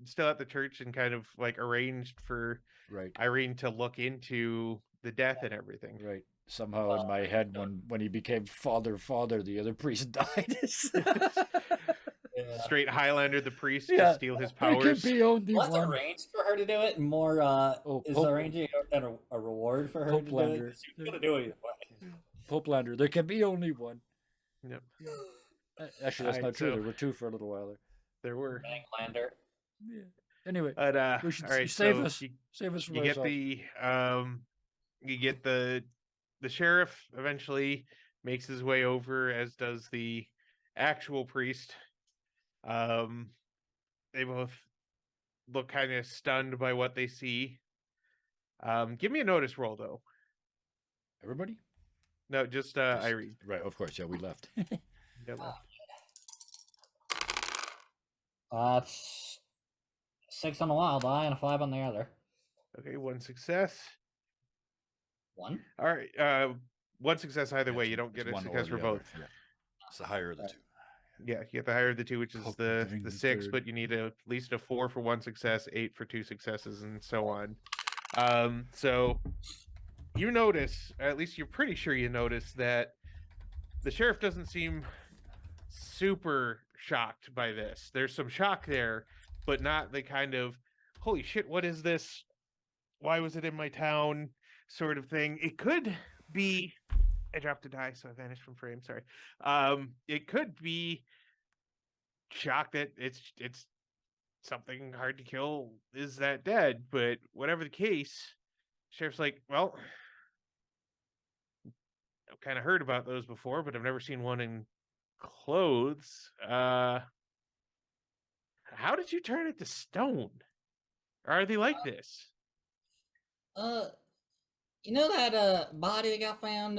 still at the church and kind of like arranged for Right. Irene to look into the death and everything. Right. Somehow in my head, when he became father, the other priest died. Yeah. Straight Highlander, the priest, Yeah. to steal his There powers. could be only Less one. arranged for her to do it, and more is Pope- arranging a reward for her to do it. Popelander. 'Cause She's gonna do it either way. Popelander. There can be only one. Yep. Actually, that's Alright, not true. so- There were two for a little while there. There were. Banglander. Yeah. Anyway, But we should all right, save so us. Save us from you get ourselves. the sheriff eventually makes his way over, as does the actual priest. They both look kind of stunned by what they see. Give me a notice roll though. Everybody? No, just Irene. Right, of course. Yeah, we left. That's 6 on the wild eye and a 5 on the other. Okay, one success. 1. All right, one success either way. It's- You don't it's get a one or success for the other. both. Yeah. It's the higher of the two. Yeah, you get the higher of the two, which is Hope the getting the 6, third. but you need at least a 4 for one success, 8 for 2 successes, and so on. So you notice, at least you're pretty sure you notice, that the sheriff doesn't seem super shocked by this. There's some shock there, but not the kind of, holy shit, what is this? Why was it in my town? Sort of thing. It could be, I dropped a die, so I vanished from frame. Sorry. It could be shock that it's something hard to kill is that dead, but whatever the case, sheriff's like, well, I've kind of heard about those before, but I've never seen one in clothes. How did you turn it to stone? Or are they like this? You know that body that got found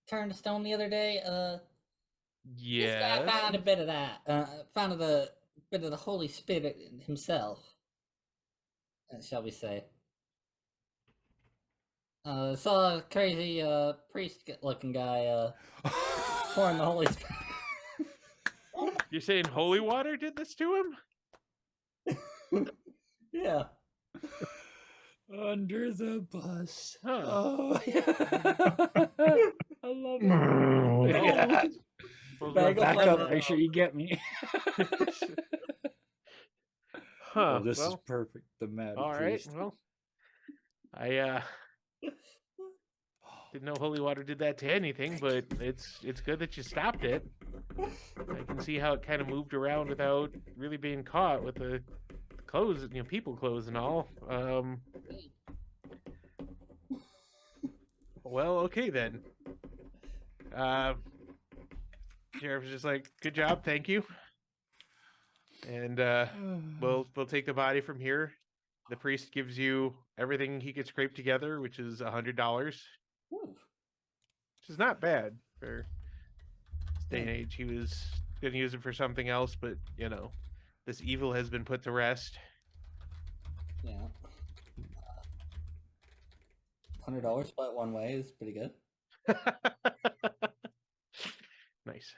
turned to stone the other day? This guy Yeah. found a bit of that. Found a bit of the Holy Spirit himself. Shall we say? Saw a crazy priest-looking guy pouring the Holy Spirit. You're saying holy water did this to him? Yeah. Under the bus. Huh. Oh, yeah. I love it. Yeah. Bagel Back flavor. up. Make sure you get me. Huh. Oh, this is well, perfect. The mad all right. priest. Well, I didn't know holy water did that to anything, but it's good that you stopped it. I can see how it kind of moved around without really being caught with the clothes, people clothes and all. Well, okay then. Sheriff was just like, "Good job, thank you." And we'll take the body from here. The priest gives you everything he could scrape together, which is $100, which is not bad for this day and age. He was going to use it for something else, but this evil has been put to rest. Yeah. $100 split one way is pretty good. Nice.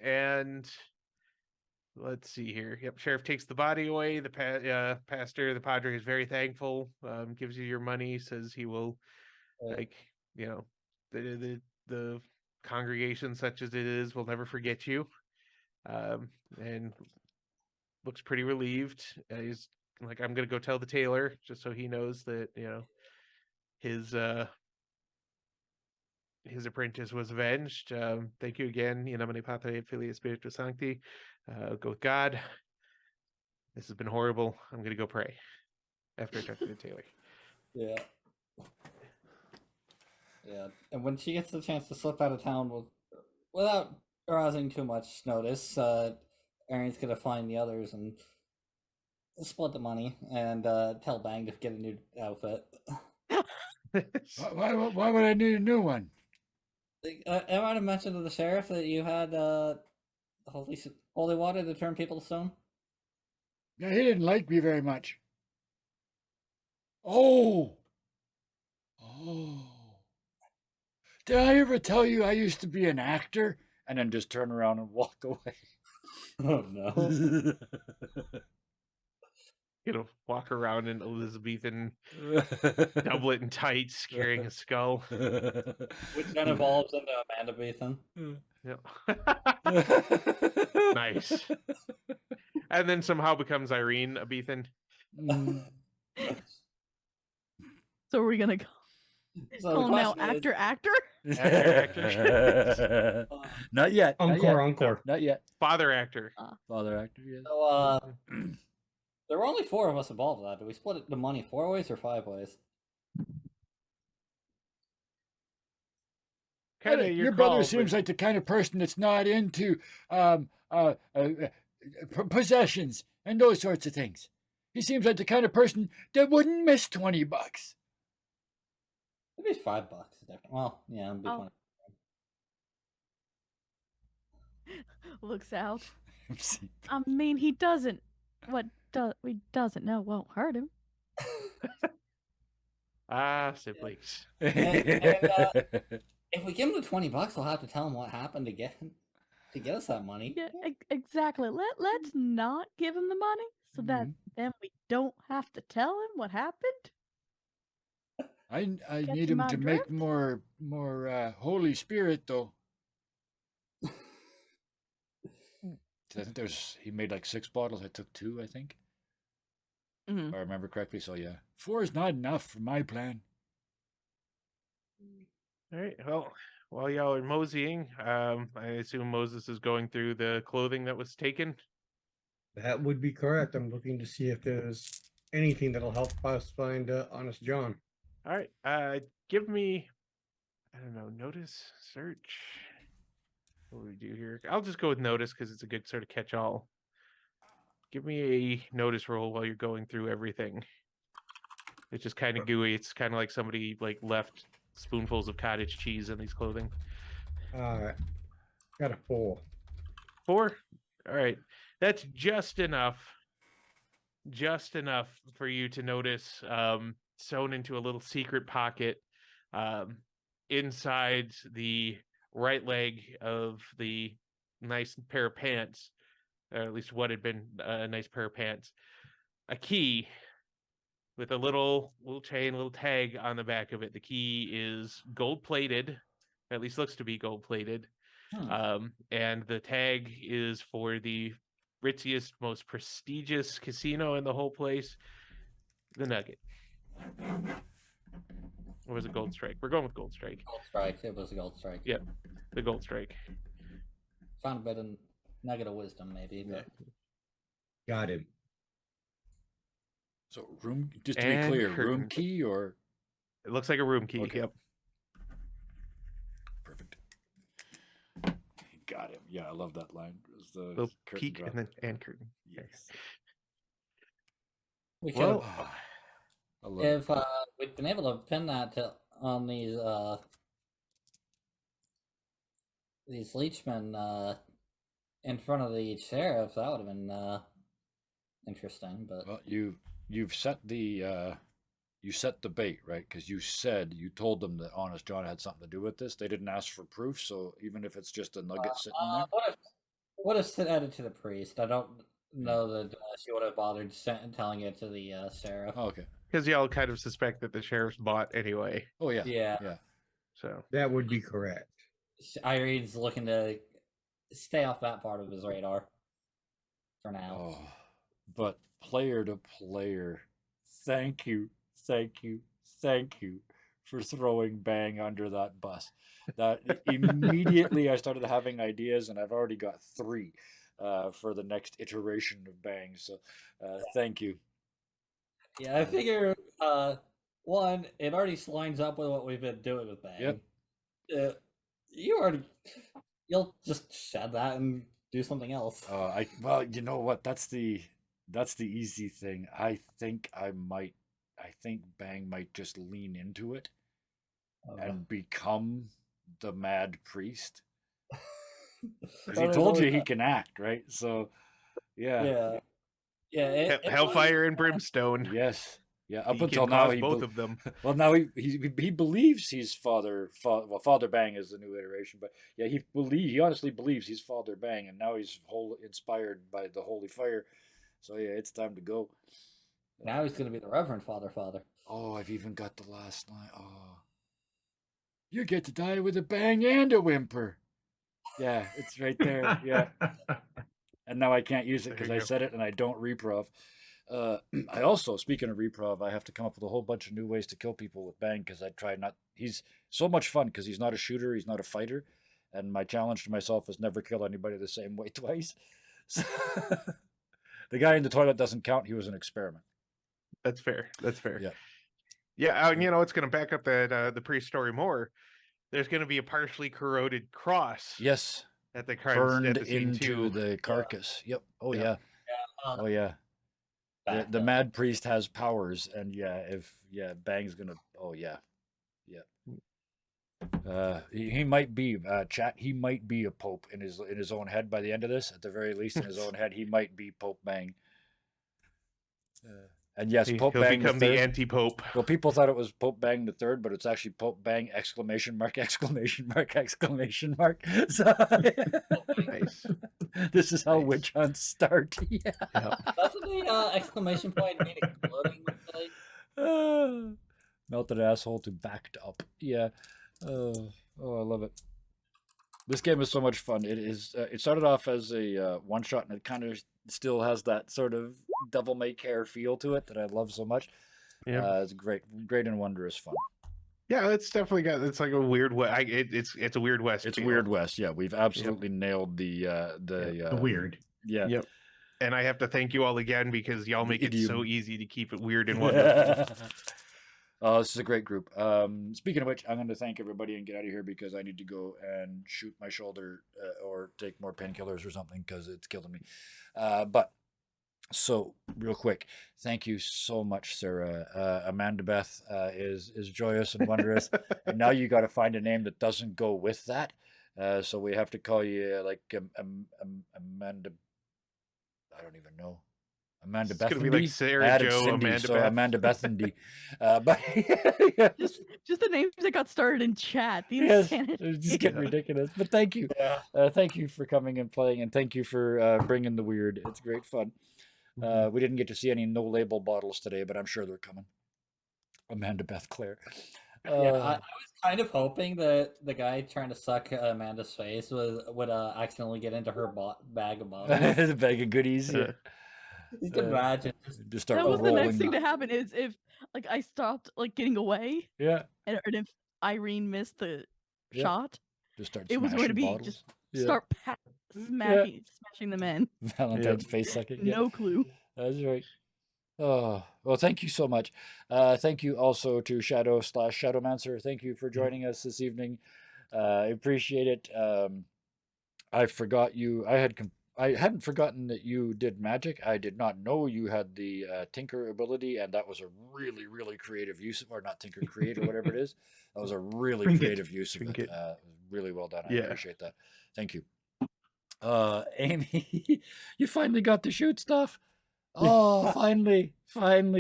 And let's see here. Yep, sheriff takes the body away. The pastor, the padre, is very thankful. Gives you your money. Says he will, the congregation, such as it is, will never forget you. And looks pretty relieved. He's like, I'm gonna go tell the tailor, just so he knows that his his apprentice was avenged. Thank you again, in nomine Patri et Filii et Spiritus Sancti. Go with God. This has been horrible. I'm gonna go pray after I talk to Taylor. Yeah. Yeah, and when she gets the chance to slip out of town without arousing too much notice, Aaron's gonna find the others and split the money and tell Bang to get a new outfit. Why would I need a new one? I might have mentioned to the sheriff that you had holy water to turn people to stone. Yeah, he didn't like me very much. Oh. Did I ever tell you I used to be an actor? And then just turn around and walk away. Oh no. Walk around in Elizabethan doublet and tights, carrying a skull. Which then evolves into Amanda Beethan. Yeah. Nice. And then somehow becomes Irene Abethan. So are we gonna go? So Call the him now question is- actor? Not yet. Encore. Not yet. Father actor. Father actor, yes. So there were only 4 of us involved in that. Do we split the money 4 ways or 5 ways? Kind of your brother seems like the kind of person that's not into possessions and those sorts of things. He seems like the kind of person that wouldn't miss $20. It'd be $5. Well, yeah, it'd be 20. Looks out. I mean, he doesn't. He doesn't know won't hurt him. Siblings. If we give him the $20, we'll have to tell him what happened to get us that money. Yeah, exactly. Let's not give him the money so that then we don't have to tell him what happened. I Get need you him my to drift? make more Holy Spirit though. I think he made like 6 bottles. I took 2, I think. Mhm. If I remember correctly. So yeah, 4 is not enough for my plan. All right. Well, while y'all are moseying, I assume Moses is going through the clothing that was taken. That would be correct. I'm looking to see if there's anything that'll help us find Honest John. All right. Give me, I don't know, notice, search. What do we do here? I'll just go with notice because it's a good sort of catch-all. Give me a notice roll while you're going through everything. It's just kind of gooey. It's kind of like somebody left spoonfuls of cottage cheese in these clothing. All right. Got a 4. 4? All right. That's just enough. Just enough for you to notice sewn into a little secret pocket inside the right leg of the nice pair of pants, or at least what had been a nice pair of pants, a key with a little chain, little tag on the back of it. The key is gold plated, at least looks to be gold plated. And the tag is for the ritziest, most prestigious casino in the whole place, the Nugget. Or was it Gold Strike? We're going with Gold Strike. Gold Strike. It was a Gold Strike. Yep, the Gold Strike. Found a bit of nugget of wisdom, maybe. But... Got him. So just to And be clear, curtain. room key or? It looks like a room key. Okay. Yep. Perfect. Got him. Yeah, I love that line. It was the Little curtain peak drop. and curtain. Yes. We could Well, have, I love if we'd been able to pin that on these leechmen in front of the sheriff, that would have been interesting. But Well, you've set the you set the bait, right? Because you told them that Honest John had something to do with this. They didn't ask for proof, so even if it's just a nugget sitting there. what if said it to the priest? I don't know that she would have bothered telling it to the sheriff. Oh, okay. because y'all kind of suspect that the sheriff's bought anyway. Oh yeah. Yeah. Yeah. So That would be correct. Irene's looking to stay off that part of his radar for now. Oh, but player to player, thank you for throwing Bang under that bus. That immediately I started having ideas, and I've already got 3 for the next iteration of Bang. So thank you. Yeah, I figure one, it already lines up with what we've been doing with Bang. Yep. You'll just shed that and do something else. Well, you know what? That's the easy thing. I think Bang might just lean into it and become the Mad Priest. Because he told you he can act, right? So, yeah. Yeah. Hellfire and Brimstone. Yes. Yeah. Up He until can now, cause both of them. Well, now he believes he's Father Bang is the new iteration, but yeah, he honestly believes he's Father Bang, and now he's inspired by the Holy Fire. So yeah, it's time to go. Now he's gonna be the Reverend Father. Oh, I've even got the last line. Oh, you get to die with a bang and a whimper. Yeah, it's right there. Yeah. And now I can't use it because I said it and I don't reprov. I also, speaking of reprov, I have to come up with a whole bunch of new ways to kill people with Bang because I try not. He's so much fun because he's not a shooter, he's not a fighter, and my challenge to myself is never kill anybody the same way twice. So, the guy in the toilet doesn't count. He was an experiment. That's fair. That's fair. Yeah. Yeah, and it's going to back up that the priest story more. There's going to be a partially corroded cross. Yes. At the crime burned at the scene into too. the carcass. Yep. Oh Yeah. yeah. Oh yeah. The Mad Priest has powers, and Bang's gonna. Oh yeah. He might be chat. He might be a pope in his own head by the end of this. At the very least, in his own head, he might be Pope Bang. And yes, Pope He'll Bang become the anti-pope. Well, people thought it was Pope Bang the Third, but it's actually Pope Bang ! Exclamation mark! Exclamation mark! Exclamation mark! So, nice. This is how witch hunts start. Yeah. Doesn't the exclamation point mean exploding? Melted asshole to backed up. Yeah. Oh, I love it. This game is so much fun. It is. It started off as a one shot, and it kind of still has that sort of devil may care feel to it that I love so much. Yeah, it's great and wondrous fun. Yeah, it's definitely got. It's like a weird West. It's a Weird West. It's Weird West. Yeah, we've absolutely nailed the weird. Yeah. Yep. And I have to thank you all again because y'all make it so easy to keep it weird and wonderful. This is a great group. Speaking of which, I'm going to thank everybody and get out of here because I need to go and shoot my shoulder or take more painkillers or something because it's killing me. So real quick, thank you so much, Sarah. Amanda Beth is joyous and wondrous, and now you got to find a name that doesn't go with that. So we have to call you like Amanda. I don't even know. Amanda Beth. It's gonna be like Sarah Joe, Cindy, Amanda so Beth. Amanda Bethandy. But yeah. just the names that got started in chat. The insanity. It's just getting ridiculous. But thank you. Thank you for coming and playing, and thank you for bringing the weird. It's great fun. We didn't get to see any no label bottles today, but I'm sure they're coming. Amanda Beth Claire. I was kind of hoping that the guy trying to suck Amanda's face would accidentally get into her bag of bottles. The bag of goodies. Yeah. You can imagine. Just start that was rolling. The next thing to happen is if like I stopped like getting away. Yeah. And if Irene missed the shot, just start. It was going to be bottles. Just start smashing them in. Valentine's face sucking. No clue. That's right. Oh, well, thank you so much. Thank you also to Shadow/Shadowmancer. Thank you for joining us this evening. I appreciate it. I forgot you. I hadn't forgotten that you did magic. I did not know you had the Tinker ability, and that was a really, really creative use of, or not Tinker, Create, or whatever it is. That was a really creative use of it. Really well done. I appreciate that. Thank you. Amy, you finally got to shoot stuff. Oh, finally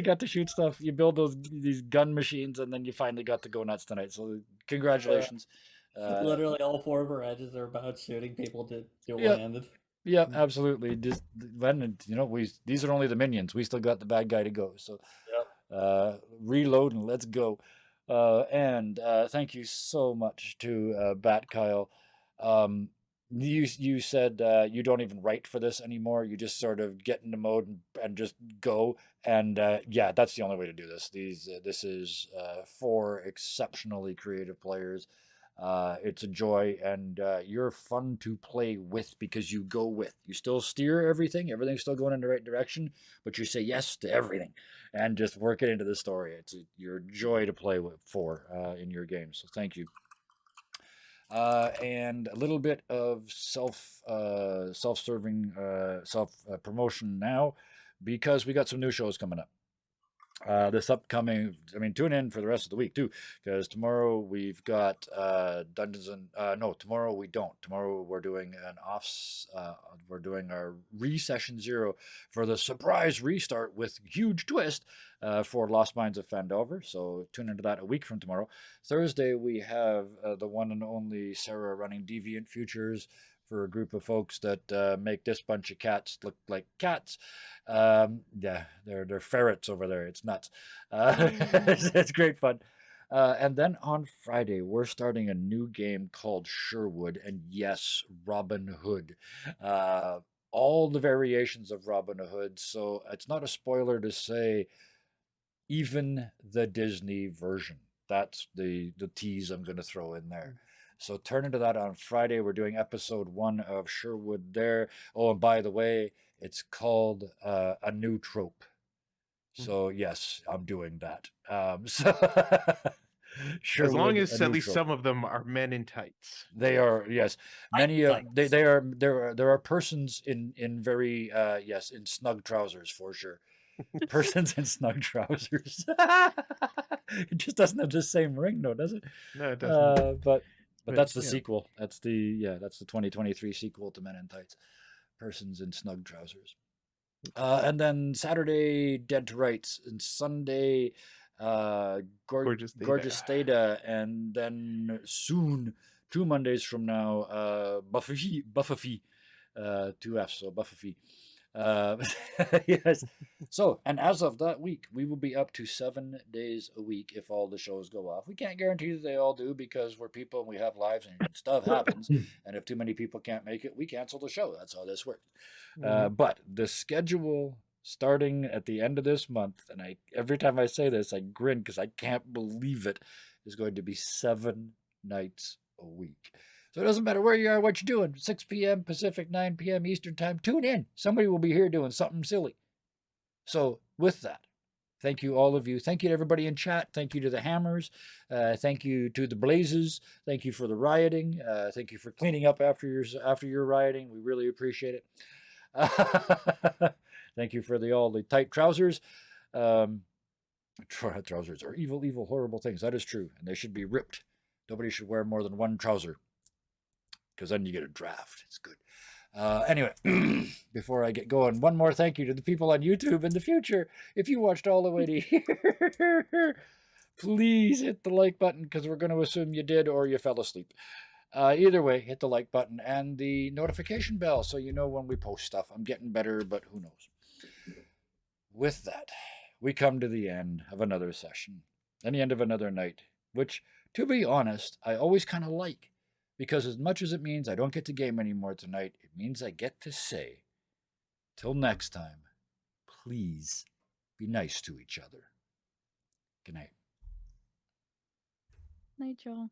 got to shoot stuff. You build these gun machines, and then you finally got to go nuts tonight. So congratulations. Literally all 4 of our edges are about shooting people to do one-handed. Yeah, absolutely. Just when these are only the minions. We still got the bad guy to go. So reload and let's go. And thank you so much to Bat Kyle. You said you don't even write for this anymore. You just sort of get into mode and just go. And yeah, that's the only way to do this. This is 4 exceptionally creative players. It's a joy, and you're fun to play with because you go with. You still steer everything. Everything's still going in the right direction, but you say yes to everything and just work it into the story. You're a joy to play with for in your game. So thank you. And a little bit of self-serving self promotion now, because we got some new shows coming up. This upcoming, I mean, tune in for the rest of the week too, because tomorrow we've got Dungeons and no, tomorrow we don't. Tomorrow we're doing we're doing our re-session 0 for the surprise restart with huge twist for Lost Mines of Fandover. So tune into that a week from tomorrow. Thursday we have the one and only Sarah running Deviant Futures for a group of folks that make this bunch of cats look like cats. Yeah, they're ferrets over there. It's nuts. It's great fun. And then on Friday, we're starting a new game called Sherwood, and yes, Robin Hood. All the variations of Robin Hood. So it's not a spoiler to say even the Disney version. That's the tease I'm going to throw in there. So turn into that on Friday. We're doing episode 1 of Sherwood there. Oh, and by the way, it's called A New Trope. So yes, I'm doing that. So As long Sherwood, as A at New least Trope. some of them are men in tights. They are, yes. Many of Tights. they are there are persons in very yes, in snug trousers for sure. Persons in snug trousers. It just doesn't have the same ring, though, does it? No, it doesn't. But But, that's the you know. sequel. That's the 2023 sequel to Men in Tights. Persons in snug trousers. And then Saturday, Dead to Rights, and Sunday, Gorgeous Data. Gorgeous Data, and then soon, 2 Mondays from now, Buffy, 2 F's, so Buffy. Yes. So, and as of that week, we will be up to 7 days a week if all the shows go off. We can't guarantee that they all do because we're people and we have lives and stuff happens. And if too many people can't make it, we cancel the show. That's how this works. But the schedule starting at the end of this month, and every time I say this, I grin because I can't believe it, is going to be 7 nights a week. So it doesn't matter where you are, what you're doing. 6 p.m. Pacific, 9 p.m. Eastern Time. Tune in. Somebody will be here doing something silly. So with that, thank you, all of you. Thank you to everybody in chat. Thank you to the Hammers. Thank you to the Blazes. Thank you for the rioting. Thank you for cleaning up after your rioting. We really appreciate it. Thank you for all the tight trousers. Trousers are evil, evil, horrible things. That is true, and they should be ripped. Nobody should wear more than 1 trouser, because then you get a draft. It's good. Anyway, before I get going, one more thank you to the people on YouTube in the future. If you watched all the way to here, please hit the like button, because we're going to assume you did or you fell asleep. Either way, hit the like button and the notification bell so you know when we post stuff. I'm getting better, but who knows. With that, we come to the end of another session and the end of another night, which, to be honest, I always kind of like. Because as much as it means I don't get to game anymore tonight, it means I get to say, till next time, please be nice to each other. Good night. Night, y'all.